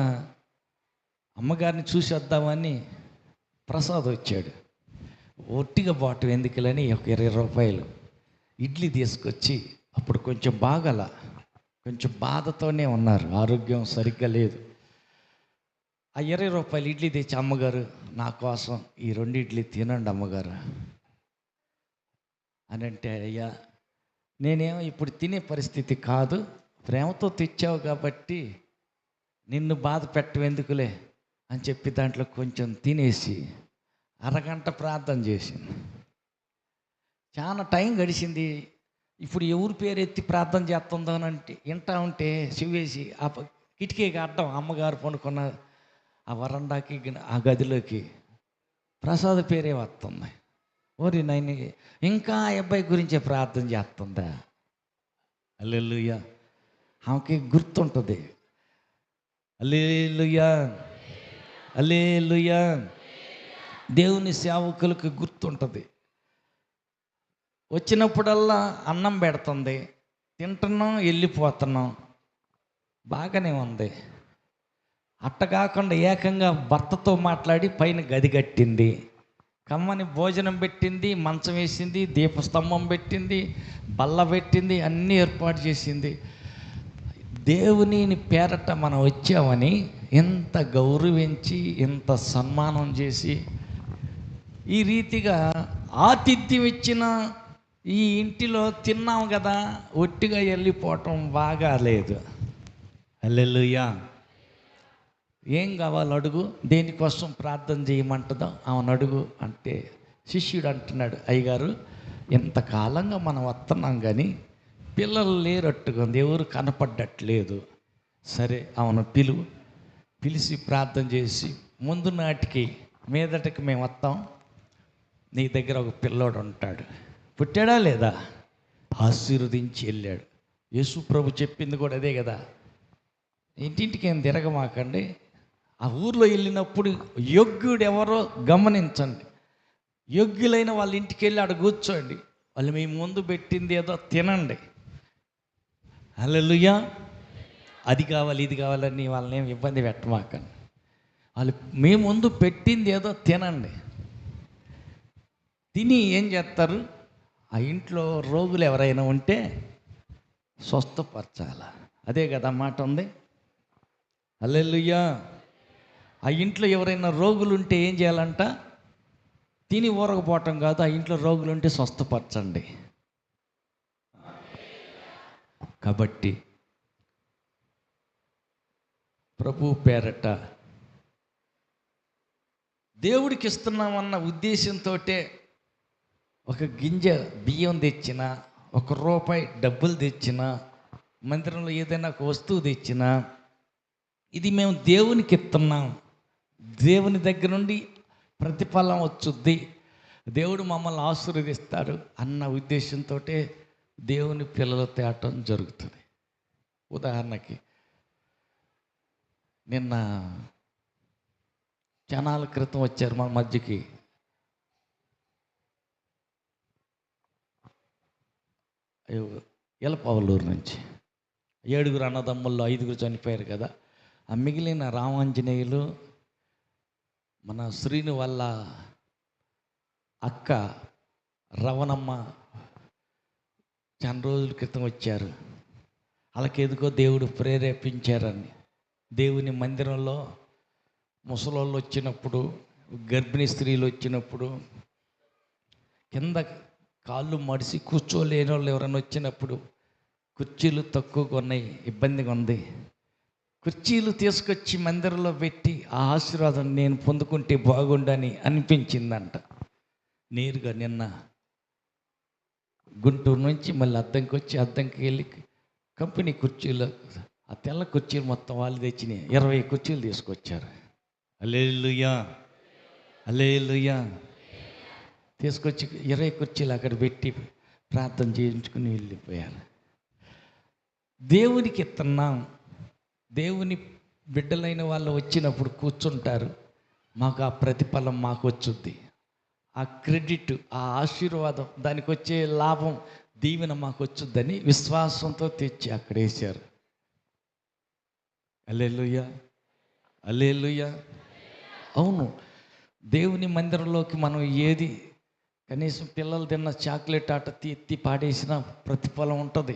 అమ్మగారిని చూసి వద్దామని ప్రసాద్ వచ్చాడు. ఒట్టిగా బాటు ఎందుకులని ఒక 20 రూపాయలు ఇడ్లీ తీసుకొచ్చి, అప్పుడు కొంచెం బాగల, కొంచెం బాధతోనే ఉన్నారు, ఆరోగ్యం సరిగ్గా లేదు. ఆ 20 రూపాయలు ఇడ్లీ తెచ్చి, అమ్మగారు నా కోసం ఈ 2 ఇడ్లీ తినండి అమ్మగారు అని అంటే, అయ్యా నేనేమో ఇప్పుడు తినే పరిస్థితి కాదు, ప్రేమతో తెచ్చావు కాబట్టి నిన్ను బాధ పెట్టవెందుకులే అని చెప్పి దాంట్లో కొంచెం తినేసి అరగంట ప్రార్థన చేసింది. చాలా టైం గడిచింది. ఇప్పుడు ఎవరి పేరు ఎత్తి ప్రార్థన చేస్తుందో అని అంటే వింటా ఉంటే శివేసి ఆ కిటికీకి అడ్డం అమ్మగారు పనుకున్న ఆ వరండాకి, ఆ గదిలోకి ప్రసాద్ పేరే వస్తుంది. ఓరి నైని, ఇంకా ఆ అబ్బాయి గురించే ప్రార్థన చేస్తుందా? హల్లెలూయా. ఆమెకి గుర్తుంటుంది. హల్లెలూయా. హల్లెలూయా. దేవుని సేవకులకు గుర్తుంటుంది. వచ్చినప్పుడల్లా అన్నం పెడుతుంది, తింటున్నాం, వెళ్ళిపోతున్నాం, బాగానే ఉంది. అట్ట కాకుండా ఏకంగా భర్తతో మాట్లాడి పైన గది కట్టింది, కమ్మని భోజనం పెట్టింది, మంచం వేసింది, దీపస్తంభం పెట్టింది, బల్ల పెట్టింది, అన్నీ ఏర్పాటు చేసింది. దేవుని పేరట మనం వచ్చామని ఎంత గౌరవించి, ఎంత సన్మానం చేసి, ఈ రీతిగా ఆతిథ్యం ఇచ్చిన ఈ ఇంటిలో తిన్నాం కదా, ఒట్టిగా వెళ్ళిపోవటం బాగాలేదు. హల్లెలూయా. ఏం కావాలి అడుగు, దేనికోసం ప్రార్థన చేయమంటుందో ఆమెను అడుగు అంటే, శిష్యుడు అంటున్నాడు, అయ్యగారు ఇంతకాలంగా మనం వస్తున్నాం కానీ పిల్లలు లేరట్టుగా ఉంది, ఎవరు కనపడ్డట్లేదు. సరే అవును పిలిచి ప్రార్థన చేసి, ముందు నాటికి మీదటికి మేము వస్తాం, నీ దగ్గర ఒక పిల్లోడు ఉంటాడు, పుట్టాడా లేదా, ఆశీర్వదించి వెళ్ళాడు. యేసు ప్రభు చెప్పింది కూడా అదే కదా, ఇంటింటికి ఏం తిరగమాకండి, ఆ ఊర్లో వెళ్ళినప్పుడు యోగ్యుడు ఎవరో గమనించండి, యోగ్యులైన వాళ్ళ ఇంటికి వెళ్ళి ఆడ కూర్చోండి, వాళ్ళు మీ ముందు పెట్టింది ఏదో తినండి. హల్లెలూయా. అది కావాలి ఇది కావాలని వాళ్ళని ఏం ఇబ్బంది పెట్టమాకండి, వాళ్ళు మీ ముందు పెట్టింది ఏదో తినండి. తిని ఏం చేస్తారు, ఆ ఇంట్లో రోగులు ఎవరైనా ఉంటే స్వస్థపరచాల, అదే కదా మాట ఉంది. హల్లెలూయా. ఆ ఇంట్లో ఎవరైనా రోగులు ఉంటే ఏం చేయాలంట, తిని ఊరకపోవటం కాదు, ఆ ఇంట్లో రోగులు ఉంటే స్వస్థపరచండి. కాబట్టి ప్రభు పేరట దేవుడికి ఇస్తున్నామన్న ఉద్దేశంతో ఒక గింజ బియ్యం తెచ్చినా, 1 రూపాయి డబ్బులు తెచ్చినా, మందిరంలో ఏదైనా ఒక వస్తువు తెచ్చినా, ఇది మేము దేవునికి ఇస్తున్నాం, దేవుని దగ్గర నుండి ప్రతిఫలం వచ్చుద్ది, దేవుడు మమ్మల్ని ఆశీర్వదిస్తాడు అన్న ఉద్దేశంతో దేవుని పిల్లలు తేటం జరుగుతుంది. ఉదాహరణకి నిన్న క్షణాల క్రితం వచ్చారు మన మధ్యకి ఎలపవలూరు నుంచి. 7 అన్నదమ్ముల్లో 5 చనిపోయారు కదా, ఆ మిగిలిన రామాంజనేయులు, మన శ్రీను వాళ్ళ అక్క రవణమ్మ చాలా రోజుల క్రితం వచ్చారు. వాళ్ళకేదుకో దేవుడు ప్రేరేపించారని, దేవుని మందిరంలో ముసలోళ్ళు వచ్చినప్పుడు, గర్భిణీ స్త్రీలు వచ్చినప్పుడు, కింద కాళ్ళు మడిసి కూర్చోలేని వాళ్ళు ఎవరైనా వచ్చినప్పుడు, కుర్చీలు తక్కువగా ఉన్నాయి, ఇబ్బందిగా ఉంది, కుర్చీలు తీసుకొచ్చి మందిరంలో పెట్టి ఆ ఆశీర్వాదం నేను పొందుకుంటే బాగుండని అనిపించిందంట. నేరుగా నిన్న గుంటూరు నుంచి మళ్ళీ అద్దంకి వచ్చి, అద్దంకి వెళ్ళి కంపెనీ కుర్చీలు, ఆ తెల్ల కుర్చీలు మొత్తం వాళ్ళు తెచ్చినాయి, 20 కుర్చీలు తీసుకొచ్చారు. హల్లెలూయా, హల్లెలూయా. తీసుకొచ్చి 20 కుర్చీలు అక్కడ పెట్టి ప్రార్థన చేయించుకుని వెళ్ళిపోయారు. దేవునికి ఇస్తున్నాం, దేవుని బిడ్డలైన వాళ్ళు వచ్చినప్పుడు కూర్చుంటారు, మాకు ఆ ప్రతిఫలం మాకు వచ్చుద్ది, ఆ క్రెడిట్, ఆ ఆశీర్వాదం, దానికి వచ్చే లాభం, దీవెన మాకు వచ్చుద్దని విశ్వాసంతో తెచ్చి అక్కడ వేశారు. హల్లెలూయా, హల్లెలూయా. అవును, దేవుని మందిరంలోకి మనం ఏది, కనీసం పిల్లలు తిన్న చాక్లెట్ ఆట ఎత్తి పాడేసిన ప్రతిఫలం ఉంటుంది.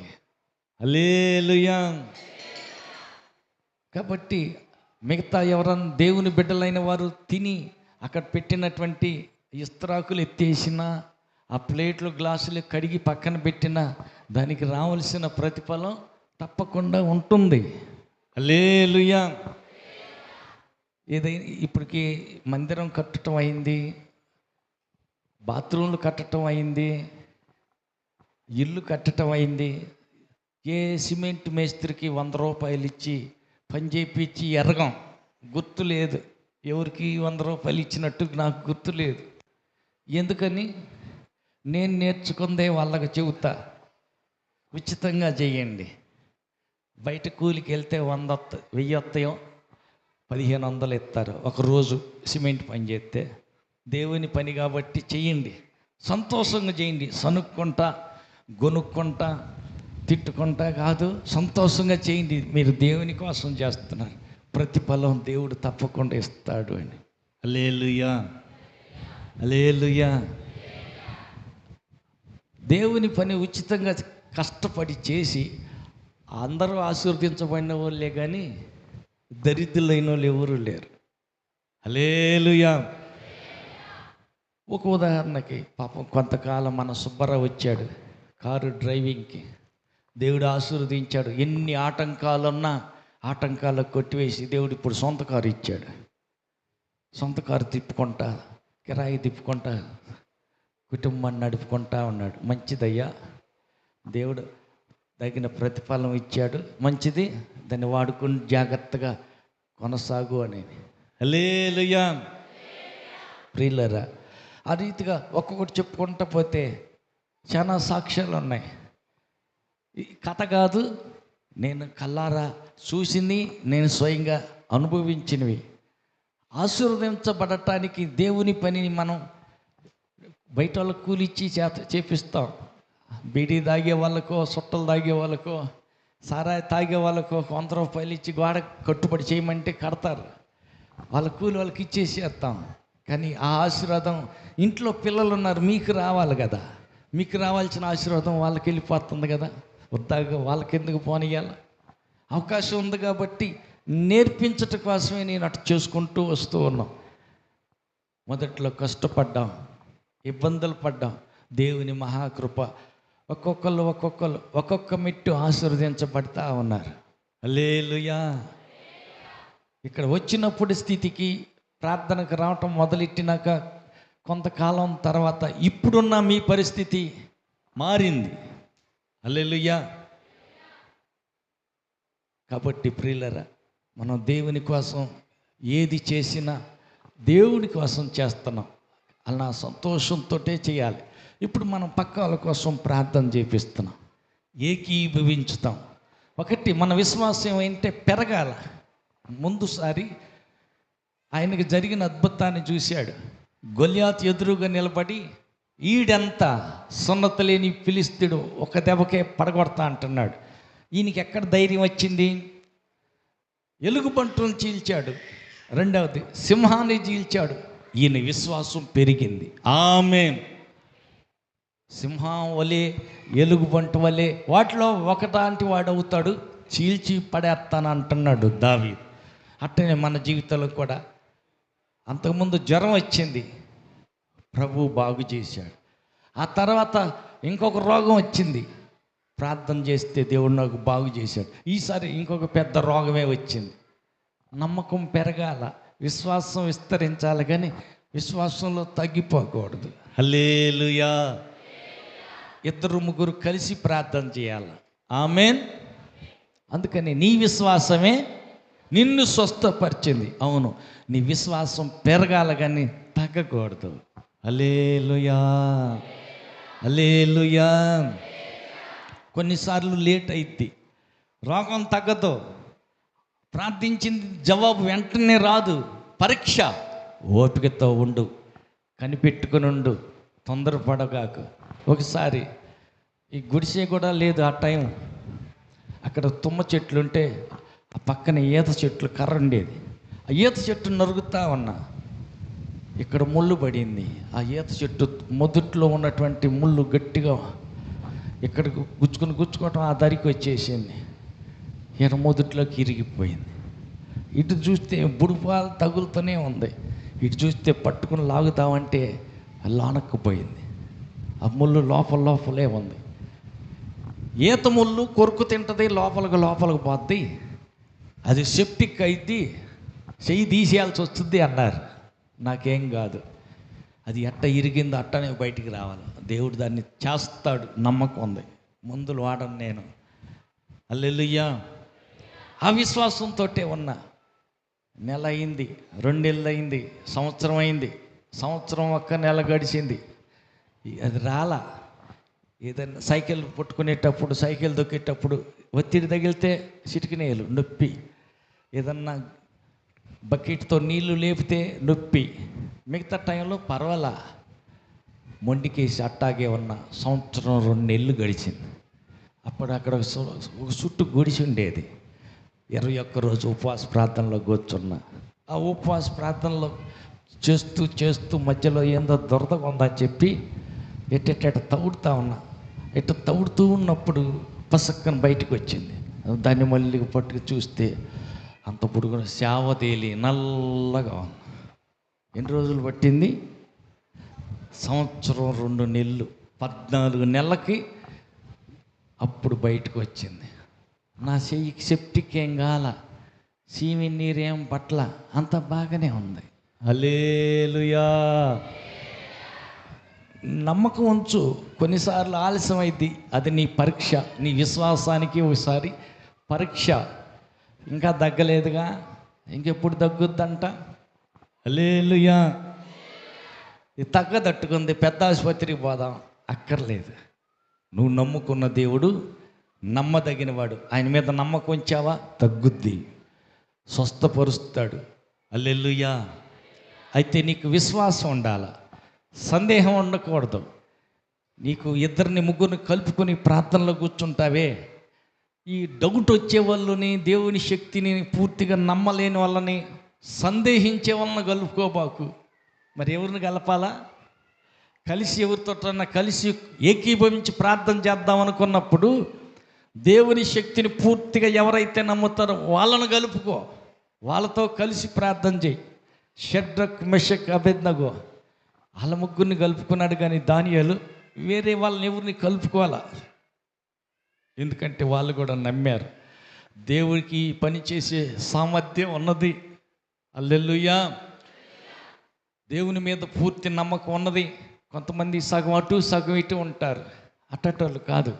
హల్లెలూయా. కాబట్టి మిగతా ఎవరన్నా దేవుని బిడ్డలైన వారు తిని అక్కడ పెట్టినటువంటి ఇస్త్రాకులు ఎత్తేసిన, ఆ ప్లేట్లు గ్లాసులు కడిగి పక్కన పెట్టిన, దానికి రావాల్సిన ప్రతిఫలం తప్పకుండా ఉంటుంది. హల్లెలూయా. ఏదైనా ఇప్పటికి మందిరం కట్టడం అయింది, బాత్రూమ్లు కట్టడం అయింది, ఇల్లు కట్టడం అయింది. ఏ సిమెంట్ మేస్త్రికి 100 రూపాయలు ఇచ్చి పని చేయించి ఎరగం, గుర్తు లేదు, ఎవరికి 100 రూపాయలు ఇచ్చినట్టు నాకు గుర్తు లేదు. ఎందుకని, నేను నేర్చుకుందే వాళ్ళకి చెబుతా, ఉచితంగా చేయండి. బయట కూలికి వెళ్తే 1000 వస్తాయో 1500 ఇస్తారు ఒకరోజు సిమెంట్ పని చేస్తే. దేవుని పని కాబట్టి చెయ్యండి, సంతోషంగా చేయండి, సనుక్కుంటా గొనుక్కుంటా తిట్టుకుంటా కాదు, సంతోషంగా చేయండి. మీరు దేవుని కోసం చేస్తున్నారు, ప్రతిఫలం దేవుడు తప్పకుండా ఇస్తాడు అని. హల్లెలూయా, హల్లెలూయా. దేవుని పని ఉచితంగా కష్టపడి చేసి అందరూ ఆశీర్వదించబడిన వాళ్ళే కానీ దరిద్రులైన వాళ్ళు ఎవరూ లేరు. హల్లెలూయా. ఒక ఉదాహరణకి, పాపం కొంతకాలం మన సుబ్బారావు వచ్చాడు కారు డ్రైవింగ్కి, దేవుడు ఆశీర్వదించాడు. ఎన్ని ఆటంకాలున్నా ఆటంకాలకు కొట్టివేసి దేవుడు ఇప్పుడు సొంత కారు ఇచ్చాడు. సొంత కారు తిప్పుకుంటా, కిరాయి తిప్పుకుంటా, కుటుంబాన్ని నడుపుకుంటా ఉన్నాడు. మంచిదయ్యా, దేవుడు తగిన ప్రతిఫలం ఇచ్చాడు, మంచిది, దాన్ని వాడుకుని జాగ్రత్తగా కొనసాగు అనేది. హల్లెలూయా. ప్రియులారా, ఆ రీతిగా ఒక్కొక్కటి చెప్పుకుంటూ పోతే చాలా సాక్ష్యాలు ఉన్నాయి. ఈ కథ కాదు, నేను కల్లారా చూసింది, నేను స్వయంగా అనుభవించినవి. ఆశీర్వదించబడటానికి దేవుని పనిని మనం బయట వాళ్ళకు కూలిచ్చి చేపిస్తాం. బీడీ తాగే వాళ్ళకో, సుట్టలు తాగే వాళ్ళకో, సారాయి తాగే వాళ్ళకో 100 రూపాయలు ఇచ్చి గోడ కట్టుబడి చేయమంటే కడతారు. వాళ్ళ కూలి వాళ్ళకి ఇచ్చేసేస్తాం. కానీ ఆ ఆశీర్వాదం, ఇంట్లో పిల్లలు ఉన్నారు, మీకు రావాలి కదా, మీకు రావాల్సిన ఆశీర్వాదం వాళ్ళకి వెళ్ళిపోతుంది కదా, వృద్ధాగా వాళ్ళకి ఎందుకు పోనీయాలి? అవకాశం ఉంది కాబట్టి నేర్పించటం కోసమే నేను అటు చేసుకుంటూ వస్తూ ఉన్నాం. మొదట్లో కష్టపడ్డాం, ఇబ్బందులు పడ్డాం. దేవుని మహాకృప, ఒక్కొక్కరు ఒక్కొక్క మెట్టు ఆశీర్వదించబడతా ఉన్నారు. హల్లెలూయా. ఇక్కడ వచ్చినప్పుడు స్థితికి ప్రార్థనకు రావటం మొదలెట్టినాక కొంతకాలం తర్వాత ఇప్పుడున్న మీ పరిస్థితి మారింది. హల్లెలూయా. కాబట్టి ప్రియులారా, మనం దేవుని కోసం ఏది చేసినా దేవుని కోసం చేస్తున్నాం అలా సంతోషంతో చేయాలి. ఇప్పుడు మనం పక్క వాళ్ళ కోసం ప్రార్థన చేపిస్తున్నాం, ఏకీభవించుతాం. ఒకటి, మన విశ్వాసం ఏంటంటే పెరగాల. ముందుసారి ఆయనకు జరిగిన అద్భుతాన్ని చూశాడు. గొల్యాతు ఎదురుగా నిలబడి, ఈడెంత సున్నత లేని ఫిలిష్తీయుడు ఒక దెబ్బకే పడగొడతా అంటున్నాడు. ఈయనకి ఎక్కడ ధైర్యం వచ్చింది? ఎలుగుబంటును చీల్చాడు, రెండవది సింహాన్ని చీల్చాడు. ఈయన విశ్వాసం పెరిగింది. ఆమేన్. సింహం వలె, ఎలుగుబంటు వలె వాటిలో ఒకటాంటి వాడు అవుతాడు, చీల్చి పడేస్తాను అంటున్నాడు దావీదు. అట్టనే మన జీవితంలో కూడా అంతకుముందు జ్వరం వచ్చింది, ప్రభువు బాగు చేశాడు. ఆ తర్వాత ఇంకొక రోగం వచ్చింది, ప్రార్థన చేస్తే దేవుడు నాకు బాగు చేశాడు. ఈసారి ఇంకొక పెద్ద రోగమే వచ్చింది. నమ్మకం పెరగాల, విశ్వాసం విస్తరించాలి, కానీ విశ్వాసంలో తగ్గిపోకూడదు. హల్లెలూయా. 2-3 కలిసి ప్రార్థన చేయాలి. ఆమేన్. అందుకని నీ విశ్వాసమే నిన్ను స్వస్థపరిచింది. అవును, నీ విశ్వాసం పెరగాల కానీ తగ్గకూడదు. హల్లెలూయా. హల్లెలూయా. కొన్నిసార్లు లేట్ అయింది, రోగం తగ్గదు, ప్రార్థించింది జవాబు వెంటనే రాదు. పరీక్ష. ఓపికతో ఉండు, కనిపెట్టుకుని ఉండు, తొందరపడగాకు. ఒకసారి ఈ గుడిసె కూడా లేదు ఆ టైం, అక్కడ తుమ్మ చెట్లు ఉంటే ఆ పక్కన ఈత చెట్లు కర్ర ఉండేది. ఆ ఈత చెట్టు నరుగుతా ఉన్నా, ఇక్కడ ముళ్ళు పడింది. ఆ ఈత చెట్టు మొదట్లో ఉన్నటువంటి ముళ్ళు గట్టిగా ఇక్కడ గుచ్చుకోవటం ఆ దరికి వచ్చేసింది. ఈయన మొదట్లోకి ఇరిగిపోయింది. ఇటు చూస్తే బుడిపాలు తగులుతూనే ఉంది, ఇటు చూస్తే పట్టుకుని లాగుతామంటే లానక్కుపోయింది. ఆ ముళ్ళు లోపలే ఉంది. ఈత ముళ్ళు కొరుకు తింటుంది, లోపలికి పోద్ది, అది సెప్టిక్ అయింది, చెయ్యి తీసేయాల్సి వస్తుంది అన్నారు. నాకేం కాదు, అది ఎట్ట ఇరిగిందో అట్టనే బయటికి రావాలి. దేవుడు దాన్ని చేస్తాడు, నమ్మకం ఉంది. మందులు వాడను నేను. హల్లెలూయా. ఆ విశ్వాసంతో ఉన్నా. నెల అయింది, 2 నెలలు అయింది, సంవత్సరం అయింది, సంవత్సరం 1 నెల గడిచింది, అది రాలా. ఏదైనా సైకిల్ పట్టుకునేటప్పుడు, సైకిల్ దొక్కేటప్పుడు ఒత్తిడి తగిలితే చిటికినేలు నొప్పి, ఏదన్నా బకెట్తో నీళ్లు లేపితే నొప్పి. మిగతా టైంలో పర్వాలా, మొండికేసి అట్టాగే ఉన్న. సంవత్సరం 2 నెలలు గడిచింది. అప్పుడు అక్కడ ఒక చుట్టూ గుడిసి ఉండేది. 21 రోజు ఉపవాస ప్రార్థనలో కూర్చున్నా. ఆ ఉపవాస ప్రార్థనలో చేస్తూ మధ్యలో ఏందో దురదగా ఉందని చెప్పి ఎట్ట తౌడుతూ ఉన్నా. తౌడుతూ ఉన్నప్పుడు పసక్కన బయటకు వచ్చింది. దాన్ని మళ్ళీ పట్టుకు చూస్తే అంత పొడుగున శావతేలి నల్లగా ఉంది. ఎన్ని రోజులు పట్టింది? సంవత్సరం 2 నెలలు, 14 నెలలకి అప్పుడు బయటకు వచ్చింది. నా చెయ్యికి సెప్టిక్ ఏం కాల, సీమి నీరేం పట్ల, అంత బాగానే ఉంది. హల్లెలూయా. నమ్మకం ఉంచు. కొన్నిసార్లు ఆలస్యం అయింది, అది నీ పరీక్ష, నీ విశ్వాసానికి ఒకసారి పరీక్ష. ఇంకా తగ్గలేదుగా, ఇంకెప్పుడు తగ్గుద్దంట. హల్లెలూయా. ఇది తగ్గదట్టుకుంది, పెద్ద ఆసుపత్రికి పోదాం అక్కర్లేదు. నువ్వు నమ్ముకున్న దేవుడు నమ్మదగినవాడు. ఆయన మీద నమ్మకం ఉంచావా, తగ్గుద్ది, స్వస్థపరుస్తాడు. హల్లెలూయా. అయితే నీకు విశ్వాసం ఉండాలి, సందేహం ఉండకూడదు. నీకు ఇద్దరిని ముగ్గురిని కలుపుకొని ప్రార్థనలో కూర్చుంటావే, ఈ డౌట్ వచ్చే వాళ్ళని, దేవుని శక్తిని పూర్తిగా నమ్మలేని వాళ్ళని, సందేహించే వాళ్ళని కలుపుకోబాకు. మరి ఎవరిని కలపాలా? కలిసి ఎవరితోటన్నా కలిసి ఏకీభవించి ప్రార్థన చేద్దాం అనుకున్నప్పుడు దేవుని శక్తిని పూర్తిగా ఎవరైతే నమ్ముతారో వాళ్ళను కలుపుకో, వాళ్ళతో కలిసి ప్రార్థన చేయి. షడ్రక్, మెషక్, అబేద్నగో వాళ్ళ ముగ్గురిని కలుపుకున్నాడు, కానీ దానియేలు వేరే వాళ్ళని ఎవరిని కలుపుకోవాలా? ఎందుకంటే వాళ్ళు కూడా నమ్మారు. దేవుడికి పని చేసే సామర్థ్యం ఉన్నది. హల్లెలూయా. దేవుని మీద పూర్తి నమ్మకం ఉన్నది. కొంతమంది సగం అటు సగం ఇటు ఉంటారు, అట్టటోళ్ళు కాదు.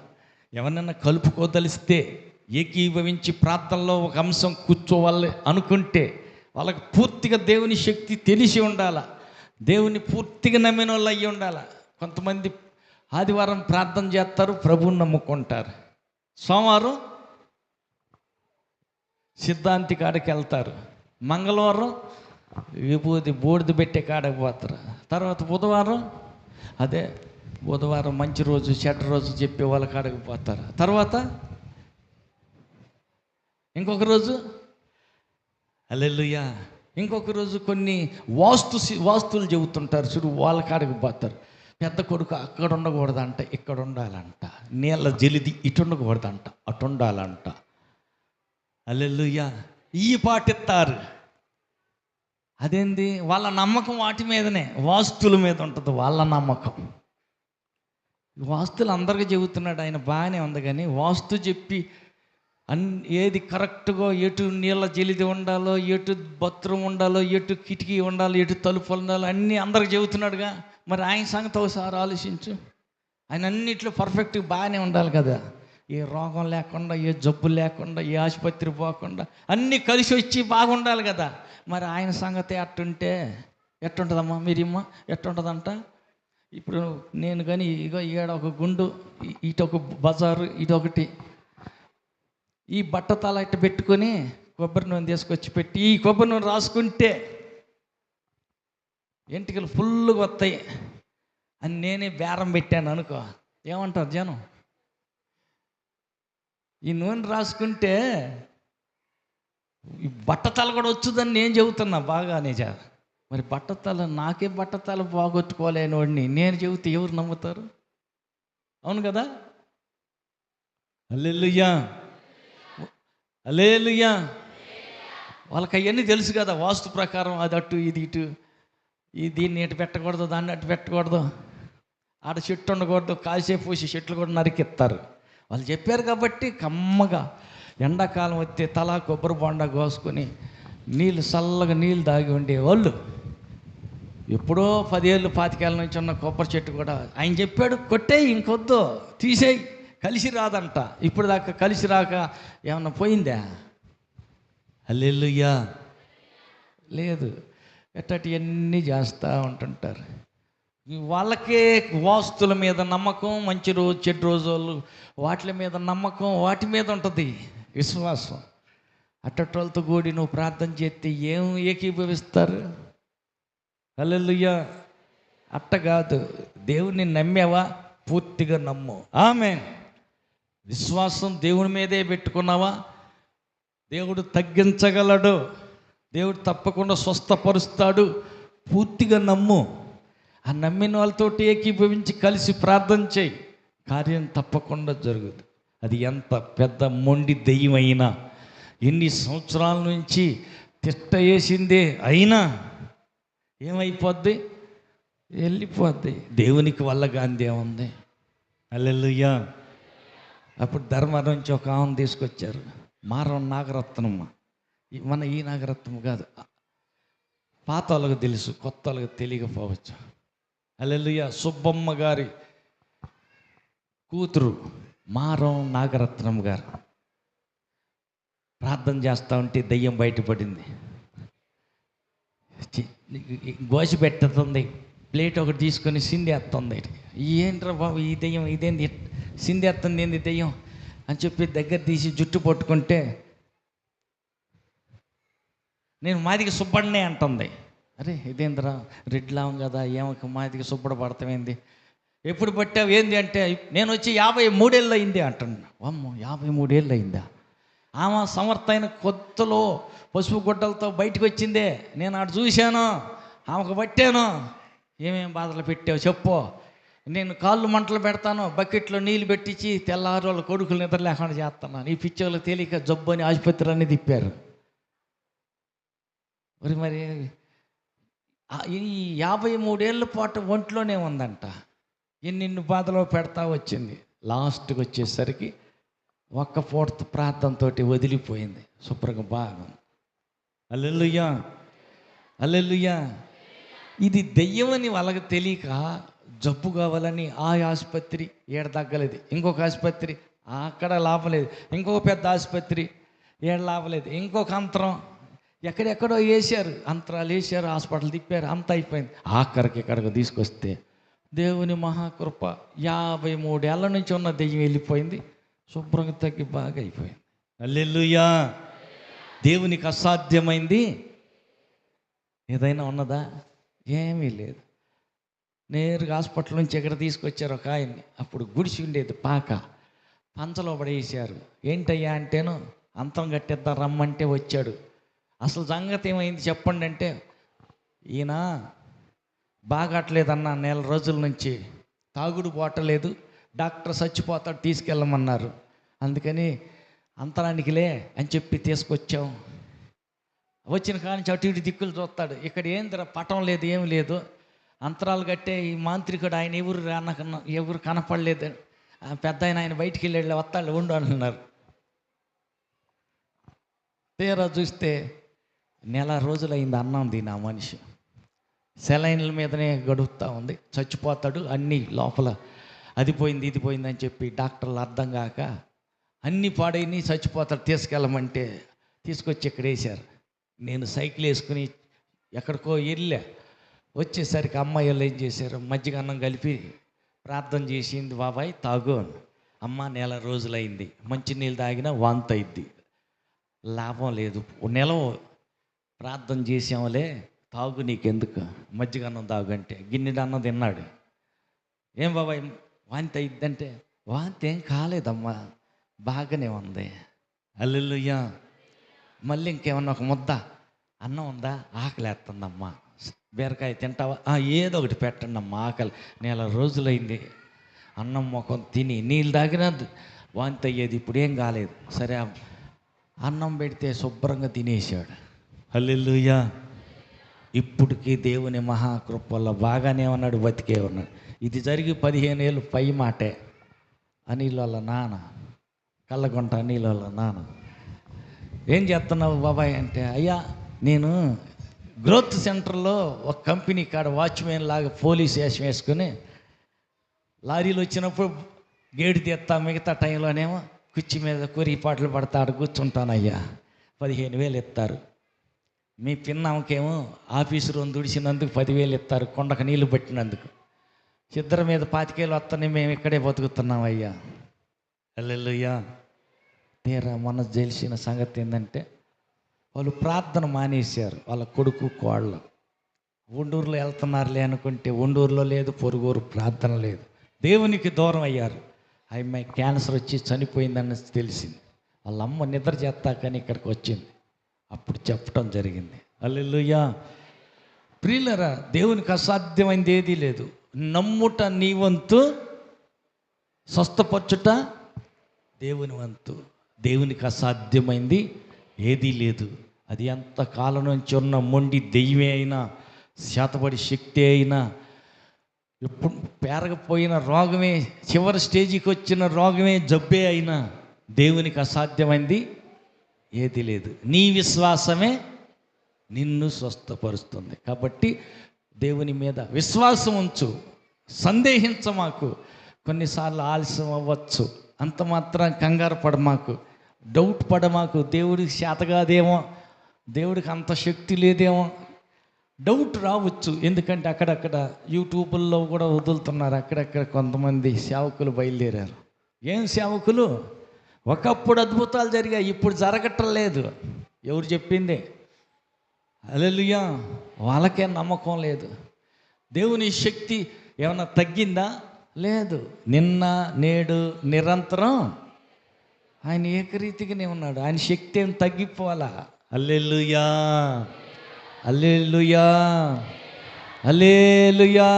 ఎవరినైనా కలుపుకోదలిస్తే, ఏకీభవించి ప్రార్థనలో ఒక అంశం కూర్చోవాలి అనుకుంటే వాళ్ళకి పూర్తిగా దేవుని శక్తి తెలిసి ఉండాల, దేవుని పూర్తిగా నమ్మిన వాళ్ళు అయ్యి ఉండాల. కొంతమంది ఆదివారం ప్రార్థన చేస్తారు, ప్రభువుని నమ్ముకుంటారు. సోమవారం సిద్ధాంతి కాడికి వెళ్తారు, మంగళవారం విభూతి బూడిద పెట్టే కాడకి పోతారు, తర్వాత బుధవారం మంచి రోజు చెడ్డ రోజు చెప్పే వాళ్ళ కాడకి పోతారు, తర్వాత ఇంకొక రోజు హల్లెలూయా, ఇంకొక రోజు కొన్ని వాస్తులు చెబుతుంటారు చూడు, వాళ్ళ కాడకి పోతారు. పెద్ద కొడుకు అక్కడ ఉండకూడదంట, ఇక్కడ ఉండాలంట. నీళ్ళ జలిది ఇటు ఉండకూడదంట, అటు ఉండాలంట. హల్లెలూయా. ఈ పాటిస్తారు. అదేంది? వాళ్ళ నమ్మకం వాటి మీదనే, వాస్తుల మీద ఉంటుంది వాళ్ళ నమ్మకం. వాస్తులు అందరికీ చెబుతున్నాడు ఆయన, బాగానే ఉంది. కానీ వాస్తు చెప్పి ఏది కరెక్ట్గా, ఎటు నీళ్ళ జలిది ఉండాలో, ఎటు బాత్రూమ్ ఉండాలో, ఎటు కిటికీ ఉండాలో, ఎటు తలుపులు ఉండాలో అన్నీ అందరికి చెబుతున్నాడుగా. మరి ఆయన సంగతి ఒకసారి ఆలోచించు. ఆయన అన్నిట్లో పర్ఫెక్ట్గా బాగానే ఉండాలి కదా, ఏ రోగం లేకుండా, ఏ జబ్బు లేకుండా, ఏ ఆసుపత్రి పోకుండా అన్నీ కలిసి వచ్చి బాగుండాలి కదా. మరి ఆయన సంగతి అట్టుంటే ఎట్టుంటుందమ్మా? మీరమ్మా ఎట్టుంటుందంట? ఇప్పుడు నేను కానీ ఇగో ఈడ ఒక గుండు, ఇటు ఒక బజారు, ఇటొకటి, ఈ బట్టతల ఇట్ట పెట్టుకొని కొబ్బరి నూనె తీసుకొచ్చి పెట్టి ఈ కొబ్బరి నూనె రాసుకుంటే ఎంటికలు ఫుల్గా వస్తాయి అని నేనే బేరం పెట్టాను అనుకో, ఏమంటారు జనం? ఈ నూనె రాసుకుంటే ఈ బట్టతల కూడా వచ్చుదని నేను చెబుతున్నా, బాగా నిజా. మరి బట్టతల, నాకే బట్టతల బాగొట్టుకోలేని వాడిని నేను చెబితే ఎవరు నమ్ముతారు? అవును కదా? హల్లెలూయా, హల్లెలూయా. వాళ్ళకి అవన్నీ తెలుసు కదా, వాస్తు ప్రకారం అది అటు ఇది ఇటు, దీన్ని ఇటు పెట్టకూడదు, దాన్ని అటు పెట్టకూడదు, ఆడ చెట్టు ఉండకూడదు, కాసేపు పూసి చెట్లు కూడా నరికిస్తారు. వాళ్ళు చెప్పారు కాబట్టి కమ్మగా ఎండాకాలం వస్తే తలా కొబ్బరి బొండ కోసుకొని నీళ్ళు చల్లగా నీళ్ళు దాగి ఉండేవాళ్ళు. ఎప్పుడో 10 ఏళ్ళు 25 ఏళ్ళ నుంచి ఉన్న కొబ్బరి చెట్టు కూడా ఆయన చెప్పాడు, కొట్టేయి, ఇంకొద్దు, తీసేయి, కలిసి రాదంట. ఇప్పుడు దాకా కలిసి రాక ఏమన్నా పోయిందా? హల్లెలూయా. లేదు. ఎట్టటివన్నీ చేస్తూ ఉంటుంటారు. వాళ్ళకే వాస్తుల మీద నమ్మకం, మంచి రోజు చెడ్డ రోజులు వాటి మీద నమ్మకం, వాటి మీద ఉంటుంది విశ్వాసం. అట్టటోళ్ళతో కూడి నువ్వు ప్రార్థన చేస్తే ఏం ఏకీభవిస్తారు? హల్లెలూయా. అట్ట కాదు, దేవుని నమ్మావా, పూర్తిగా నమ్ము. ఆమేన్. విశ్వాసం దేవుని మీదే పెట్టుకున్నావా, దేవుడు తగ్గించగలడు, దేవుడు తప్పకుండా స్వస్థపరుస్తాడు. పూర్తిగా నమ్ము. ఆ నమ్మిన వాళ్ళతోటి ఏకీభవించి కలిసి ప్రార్థన చేయి, కార్యం తప్పకుండా జరుగుతుంది. అది ఎంత పెద్ద మొండి దెయ్యమైనా, ఎన్ని సంవత్సరాల నుంచి తిష్ట వేసిందే అయినా ఏమైపోద్ది? వెళ్ళిపోద్ది. దేవునికి వల్ల గాంధీ ఏముంది? హల్లెలూయా. అప్పుడు ధర్మం నుంచి ఒక ఆమెను తీసుకొచ్చారు, మారం నాగరత్నమ్మ. ఈ నాగరత్నం కాదు, పాత వాళ్ళకి తెలుసు, కొత్త వాళ్ళకి తెలియకపోవచ్చు. హల్లెలూయా. సుబ్బమ్మ గారి కూతురు మారం నాగరత్నం గారు ప్రార్థన చేస్తూ ఉంటే దయ్యం బయటపడింది. గోసి పెట్టేస్తుంది, ప్లేట్ ఒకటి తీసుకొని సిందేస్తుంది. ఏంట్రా బాబు ఈ దెయ్యం, ఇదేంది సిందేస్తుంది, ఏంది దెయ్యం అని చెప్పి దగ్గర తీసి జుట్టు పట్టుకుంటే నేను మాదికి సుబ్బడినే అంటుంది. అరే ఇదేంద్రా రెడ్లాం కదా, ఏమక మాదికి సుబ్బడ పడతామేంది, ఎప్పుడు పట్టావు ఏంది అంటే నేను వచ్చి 53 ఏళ్ళు అయింది అంటున్నా. అమ్మో 53 ఏళ్ళు అయిందా? ఆమె సమర్థమైన కొత్తలో పసుపు గుడ్డలతో బయటకు వచ్చిందే, నేను అటు చూశాను, ఆమెకు పట్టాను. ఏమేం బాధలు పెట్టావు చెప్పు, నేను కాళ్ళు మంటలు పెడతాను, బకెట్లో నీళ్ళు పెట్టించి తెల్లారు వాళ్ళ కొడుకులు నిద్ర లేకుండా చేస్తాను. ఈ పిచ్చోళ్ళు తేలిక జబ్బు అని ఆసుపత్రులన్నీ తిప్పారు. మరి ఈ 53 ఏళ్ళ పాటు ఒంట్లోనే ఉందంట. ఎన్ని బాధలో పెడతా వచ్చింది. లాస్ట్కి వచ్చేసరికి ఒక్క పూట ప్రార్థనతో వదిలిపోయింది. శుభ్రంగా బాగా. హల్లెలూయా, హల్లెలూయా. ఇది దెయ్యమని వాళ్ళకి తెలియక జబ్బు కావాలని ఆ ఆసుపత్రి ఏడ తగ్గలేదు, ఇంకొక ఆసుపత్రి అక్కడ లాభలేదు, ఇంకొక పెద్ద ఆసుపత్రి ఏడ లాభలేదు, ఇంకొక అంతరం ఎక్కడెక్కడో వేసారు, అంతరాలు వేసారు, హాస్పిటల్ తిప్పారు, అంత అయిపోయింది. ఆఖరికి ఇక్కడికి తీసుకొస్తే దేవుని మహాకృప 53 ఏళ్ళ నుంచి ఉన్న దెయ్యం వెళ్ళిపోయింది, శుభ్రంగా తగ్గి బాగా అయిపోయింది. హల్లెలూయా. దేవునికి అసాధ్యమైంది ఏదైనా ఉన్నదా? ఏమీ లేదు. నేరుగా హాస్పిటల్ నుంచి ఎక్కడ తీసుకొచ్చారు ఒక ఆయన్ని. అప్పుడు గుడిసి ఉండేది పాక, పంచలో పడేసారు. ఏంటయ్యా అంటేను అంతం కట్టేద్దాం రమ్మంటే వచ్చాడు. అసలు సంగతి ఏమైంది చెప్పండి అంటే, ఈయన బాగట్లేదన్న 4 రోజుల నుంచి, తాగుడు పోటలేదు, డాక్టర్ చచ్చిపోతాడు తీసుకెళ్ళమన్నారు, అందుకని అంతరానికిలే అని చెప్పి తీసుకొచ్చాం. వచ్చిన కానీ అటు ఇటు దిక్కులు చూస్తాడు, ఇక్కడ ఏందిరా పటం లేదు, ఏమి లేదు, అంతరాలు కట్టే ఈ మాంత్రికుడు ఆయన ఎవరు కనపడలేదు, పెద్ద ఆయన బయటికి వెళ్ళి వస్తాడు ఉండు అంటున్నారు. తీరా చూస్తే 4 రోజులైంది అన్నం తిని ఆ మనిషి సెలైన్ల మీదనే గడుపుతూ ఉంది, చచ్చిపోతాడు, అన్నీ లోపల అది పోయింది ఇది పోయింది అని చెప్పి డాక్టర్లు అర్థం కాక అన్నీ పాడైని చచ్చిపోతాడు తీసుకెళ్ళమంటే తీసుకొచ్చి ఇక్కడ వేశారు. నేను సైకిల్ వేసుకుని ఎక్కడికో వెళ్ళా, వచ్చేసరికి అమ్మాయి వాళ్ళు ఏం చేశారు, మజ్జిగ అన్నం కలిపి ప్రార్థన చేసింది, బాబాయ్ తాగు. అమ్మ 4 రోజులైంది, మంచినీళ్ళు తాగినా వాంతి అయింది, లాభం లేదు, నెల ప్రార్థన చేసాములే, తాగు నీకెందుకు, మజ్జిగ అన్నం తాగు అంటే గిన్నెడు అన్నం తిన్నాడు. ఏం బాబాయ్ వాంతి అయిద్దంటే, వాంతి ఏం కాలేదమ్మా బాగానే ఉంది. హల్లెలూయా. మళ్ళీ ఇంకేమన్నా ఒక ముద్ద అన్నం ఉందా, ఆకలేస్తుందమ్మా, బీరకాయ తింటావా, ఏదో ఒకటి పెట్టండి అమ్మా, ఆకలి 4 రోజులైంది అన్నం మొఖం తిని నీళ్ళు తాగినా వాంతి అయ్యేది, ఇప్పుడు ఏం కాలేదు. సరే అన్నం పెడితే శుభ్రంగా తినేసాడు. హల్లెలూయా. ఇప్పటికీ దేవుని మహాకృపల్లో బాగానే ఉన్నాడు, బతికే ఉన్నాడు. ఇది జరిగి 15 ఏళ్ళు పై మాటే. అనిల్ వాళ్ళ నాన్న, కళ్ళగుంట అనిల్ వాళ్ళ నాన్న, ఏం చేస్తున్నావు బాబాయ్ అంటే, అయ్యా నేను గ్రోత్ సెంటర్లో ఒక కంపెనీ కాడ వాచ్మెన్ లాగా పోలీస్ వేషం వేసుకుని లారీలు వచ్చినప్పుడు గేటు తీస్తా, మిగతా టైంలోనేమో కుర్చీ మీద కూరిపాట్లు పడతాడు కూర్చుంటానయ్యా, 15,000 ఇస్తారు. మీ పిన్నమ్మకేమో ఆఫీసు రూమ్ దుడిచినందుకు 10,000 ఇస్తారు, కొండకు నీళ్లు పట్టినందుకు. ఇద్దరి మీద 25,000 వస్తానే మేము ఇక్కడే బతుకుతున్నాం అయ్యా. హల్లెలూయా. తీరా మొన్న తెలిసిన సంగతి ఏంటంటే, వాళ్ళు ప్రార్థన మానేశారు, వాళ్ళ కొడుకు కోళ్ళు. ఉండూరులో వెళ్తున్నారులే అనుకుంటే ఉండూరులో లేదు, పొరుగురు ప్రార్థన లేదు, దేవునికి దూరం అయ్యారు. అమ్మాయి క్యాన్సర్ వచ్చి చనిపోయిందని తెలిసింది. వాళ్ళ అమ్మ నిద్ర చేస్తా కానీ ఇక్కడికి వచ్చింది, అప్పుడు చెప్పటం జరిగింది. హల్లెలూయా. ప్రియులరా, దేవునికి అసాధ్యమైంది ఏదీ లేదు. నమ్ముట నీ వంతు, స్వస్థపరచుట దేవుని వంతు. దేవునికి అసాధ్యమైంది ఏదీ లేదు. అది ఎంత కాలం నుంచి ఉన్న మొండి దెయ్యమే అయినా, శాతపడి శక్తి అయినా, ఎప్పుడు పేరకపోయిన రోగమే, చివరి స్టేజీకి వచ్చిన రోగమే, జబ్బే అయినా దేవునికి అసాధ్యమైంది ఏది లేదు. నీ విశ్వాసమే నిన్ను స్వస్థపరుస్తుంది. కాబట్టి దేవుని మీద విశ్వాసం ఉంచు, సందేహించమాకు. కొన్నిసార్లు ఆలస్యం అవ్వచ్చు, అంత మాత్రం కంగారు పడమాకు, డౌట్ పడమాకు. దేవుడికి చేతగాదేమో, దేవుడికి అంత శక్తి లేదేమో, డౌట్ రావచ్చు. ఎందుకంటే అక్కడక్కడ యూట్యూబ్లో కూడా వదులుతున్నారు, అక్కడక్కడ కొంతమంది సేవకులు బయలుదేరారు. ఏం సేవకులు? ఒకప్పుడు అద్భుతాలు జరిగాయి, ఇప్పుడు జరగటం లేదు. ఎవరు చెప్పింది? హల్లెలూయా. వాళ్ళకే నమ్మకం లేదు. దేవుని శక్తి ఏమన్నా తగ్గిందా? లేదు. నిన్న నేడు నిరంతరం ఆయన ఏకరీతిగానే ఉన్నాడు. ఆయన శక్తి ఏం తగ్గిపోవాలా? హల్లెలూయా, హల్లెలూయా, హల్లెలూయా.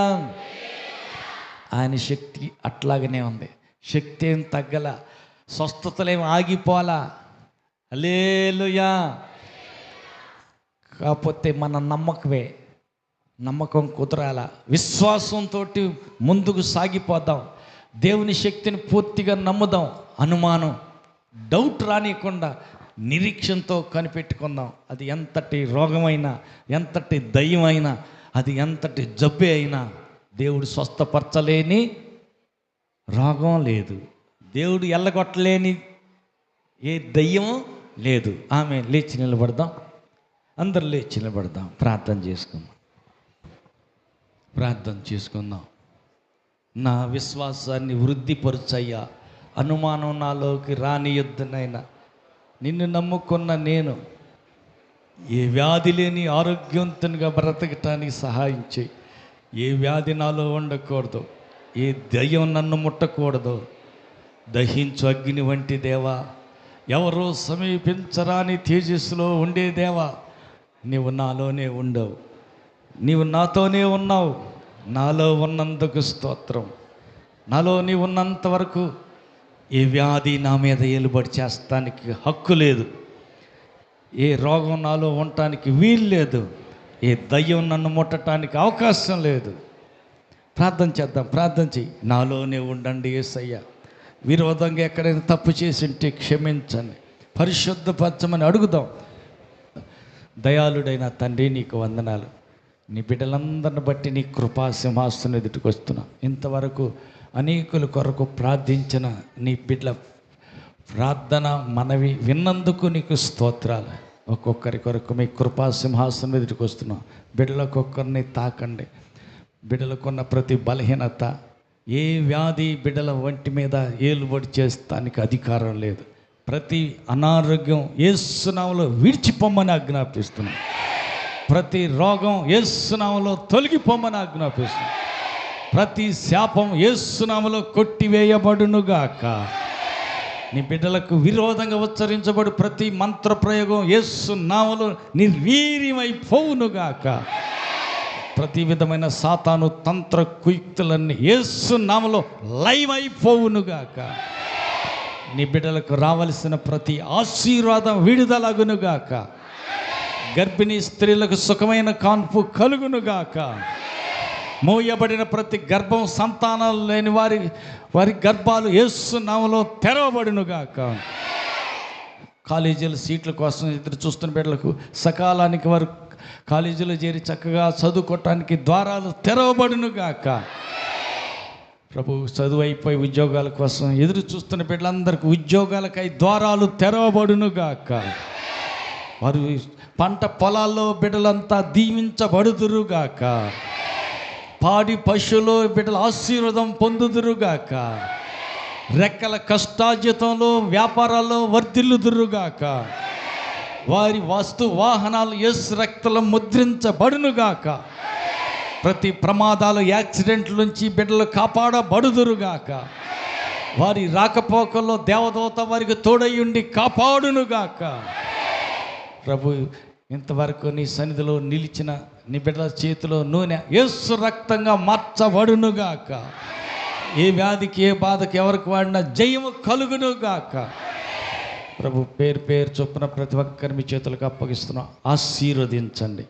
ఆయన శక్తి అట్లాగనే ఉంది, శక్తి ఏం తగ్గల, స్వస్థతలేం ఆగిపోవాలా. హల్లెలూయా. కాకపోతే మన నమ్మకం కుదరాల. విశ్వాసంతో ముందుకు సాగిపోదాం. దేవుని శక్తిని పూర్తిగా నమ్ముదాం. అనుమానం, డౌట్ రానియకుండా నిరీక్షణతో కనిపెట్టుకుందాం. అది ఎంతటి రోగమైనా, ఎంతటి దయ్యమైనా, అది ఎంతటి జబ్బే అయినా దేవుడు స్వస్థపరచలేని రోగం లేదు, దేవుడు ఎల్లగొట్టలేని ఏ దయ్యం లేదు. ఆమె లేచి నిలబడదాం, అందరు లేచి నిలబడదాం, ప్రార్థన చేసుకుందాం. నా విశ్వాసాన్ని వృద్ధిపరుచయ్యా, అనుమానం నాలోకి రానియొద్దనైనా. నిన్ను నమ్ముకున్న నేను ఏ వ్యాధి లేని ఆరోగ్యవంతునిగా బ్రతకటానికి సహాయం చేయి. ఏ వ్యాధి నాలో ఉండకూడదు, ఏ దయ్యం నన్ను ముట్టకూడదు. దహించు అగ్ని వంటి దేవా, ఎవరో సమీపించరాని తేజస్సులో ఉండే దేవా, నీవు నాలోనే ఉండవు, నీవు నాతోనే ఉన్నావు. నాలో ఉన్నందుకు స్తోత్రం. నాలో నీవు ఉన్నంత వరకు ఏ వ్యాధి నా మీద ఏలుబడి చేస్తానికి హక్కు లేదు, ఏ రోగం నాలో ఉండటానికి వీలు లేదు, ఏ దయ్యం నన్ను ముట్టడానికి అవకాశం లేదు. ప్రార్థన చేద్దాం, ప్రార్థన చెయ్యి. నాలోనే ఉండండి యేసయ్య. విరోధంగా ఎక్కడైనా తప్పు చేసి ఉంటే క్షమించండి, పరిశుద్ధపరచమని అడుగుదాం. దయాళుడైన తండ్రి, నీకు వందనాలు. నీ బిడ్డలందరిని బట్టి నీ కృపా సింహాసనం ఎదుటికి వస్తున్నా. ఇంతవరకు అనేకుల కొరకు ప్రార్థించిన నీ బిడ్డల ప్రార్థన మనవి విన్నందుకు నీకు స్తోత్రాలు. ఒక్కొక్కరి కొరకు మీ కృపా సింహాసనం ఎదుటికి వస్తున్నాం. బిడ్డలకొక్కరిని తాకండి. బిడ్డలకున్న ప్రతి బలహీనత, ఏ వ్యాధి బిడ్డల ఒంటి మీద ఏలుబడి చేస్తానికి అధికారం లేదు. ప్రతి అనారోగ్యం యేసు నామములో విడిచిపోమ్మని ఆజ్ఞాపిస్తున్నాం. ప్రతి రోగం యేసు నామములో తొలగిపోమ్మని ఆజ్ఞాపిస్తున్నాం. ప్రతి శాపం యేసు నామములో కొట్టివేయబడునుగాక. నీ బిడ్డలకు విరోధంగా ఉచ్చరించబడు ప్రతి మంత్ర ప్రయోగం యేసు నామములో నిర్వీర్యమైపోవునుగాక. ప్రతి విధమైన సాతాను తంత్ర కుయుక్తులన్నీ యేసు నామములో లైవ్ అయిపోవునుగాక. నీ బిడ్డలకు రావలసిన ప్రతి ఆశీర్వాదం విడుదలగునుగాక. గర్భిణీ స్త్రీలకు సుఖమైన కాన్పు కలుగునుగాక. మోయబడిన ప్రతి గర్భం, సంతానాలు లేని వారి గర్భాలు యేసు నామములో తెరవబడునుగాక. కాలేజీల సీట్ల కోసం ఎదురు చూస్తున్న బిడ్డలకు సకాలానికి వారు కాలేజీలో చేరి చక్కగా చదువుకోవటానికి ద్వారాలు తెరవబడునుగాక. ప్రభు, చదువు అయిపోయి ఉద్యోగాల కోసం ఎదురు చూస్తున్న బిడ్డలందరికీ ఉద్యోగాలకై ద్వారాలు తెరవబడునుగాక. వారు పంట పొలాల్లో బిడ్డలంతా దీవించబడుదురుగాక. పాడి పశువులో బిడ్డల ఆశీర్వాదం పొందుదురుగాక. రెక్కల కష్టార్జితంలో వ్యాపారాల్లో వర్ధిల్లుదురుగాక. వారి వస్తు వాహనాలు యేసు రక్తంలో ముద్రించబడునుగాక. ప్రతి ప్రమాదాలు, యాక్సిడెంట్ల నుంచి బిడ్డలు కాపాడబడుదురుగాక. వారి రాకపోకల్లో దేవదూత వారికి తోడయ్యుండి కాపాడునుగాక. ప్రభు, ఇంతవరకు నీ సన్నిధిలో నిలిచిన నీ బిడ్డల చేతిలో నూనె యేసు రక్తంగా మార్చబడునుగాక. ఏ వ్యాధికి, ఏ బాధకి ఎవరికి వాడినా జయము కలుగునుగాక. ప్రభు, పేరు పేరు చొప్పున ప్రతి ఒక్కరి మీ చేతులకు అప్పగిస్తున్నాం. ఆశీర్వదించండి.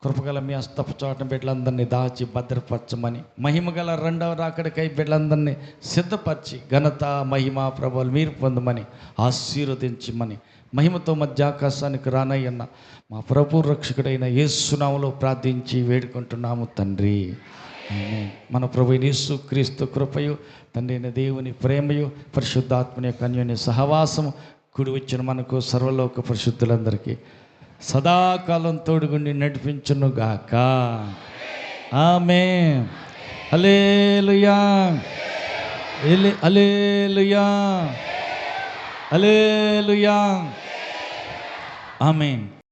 కృపగల మీ హస్తపు చోట బిడ్డలందరినీ దాచి భద్రపరచమని, మహిమగల రెండవ రాకడికై బిడ్డలందరినీ సిద్ధపరిచి ఘనత, మహిమ, ప్రభువులు మీరు పొందమని ఆశీర్వదించమని మహిమతో మధ్యాకాశానికి రానయ్యన్న మా ప్రభు రక్షకుడైన యేసు నామములో ప్రార్థించి వేడుకుంటున్నాము తండ్రి. ఆమేన్. మన ప్రభు యేసు క్రీస్తు కృపయు, తండ్రి అయిన దేవుని ప్రేమయు, పరిశుద్ధాత్మని యొక్క అన్యోన్య సహవాసము కూడి వచ్చిన మనకు సర్వలోక పరిశుద్ధులందరికీ సదాకాలం తోడుగుండి నడిపించునుగాక. ఆమేన్. హల్లెలూయా, హల్లెలూయా, హల్లెలూయా. ఆమేన్.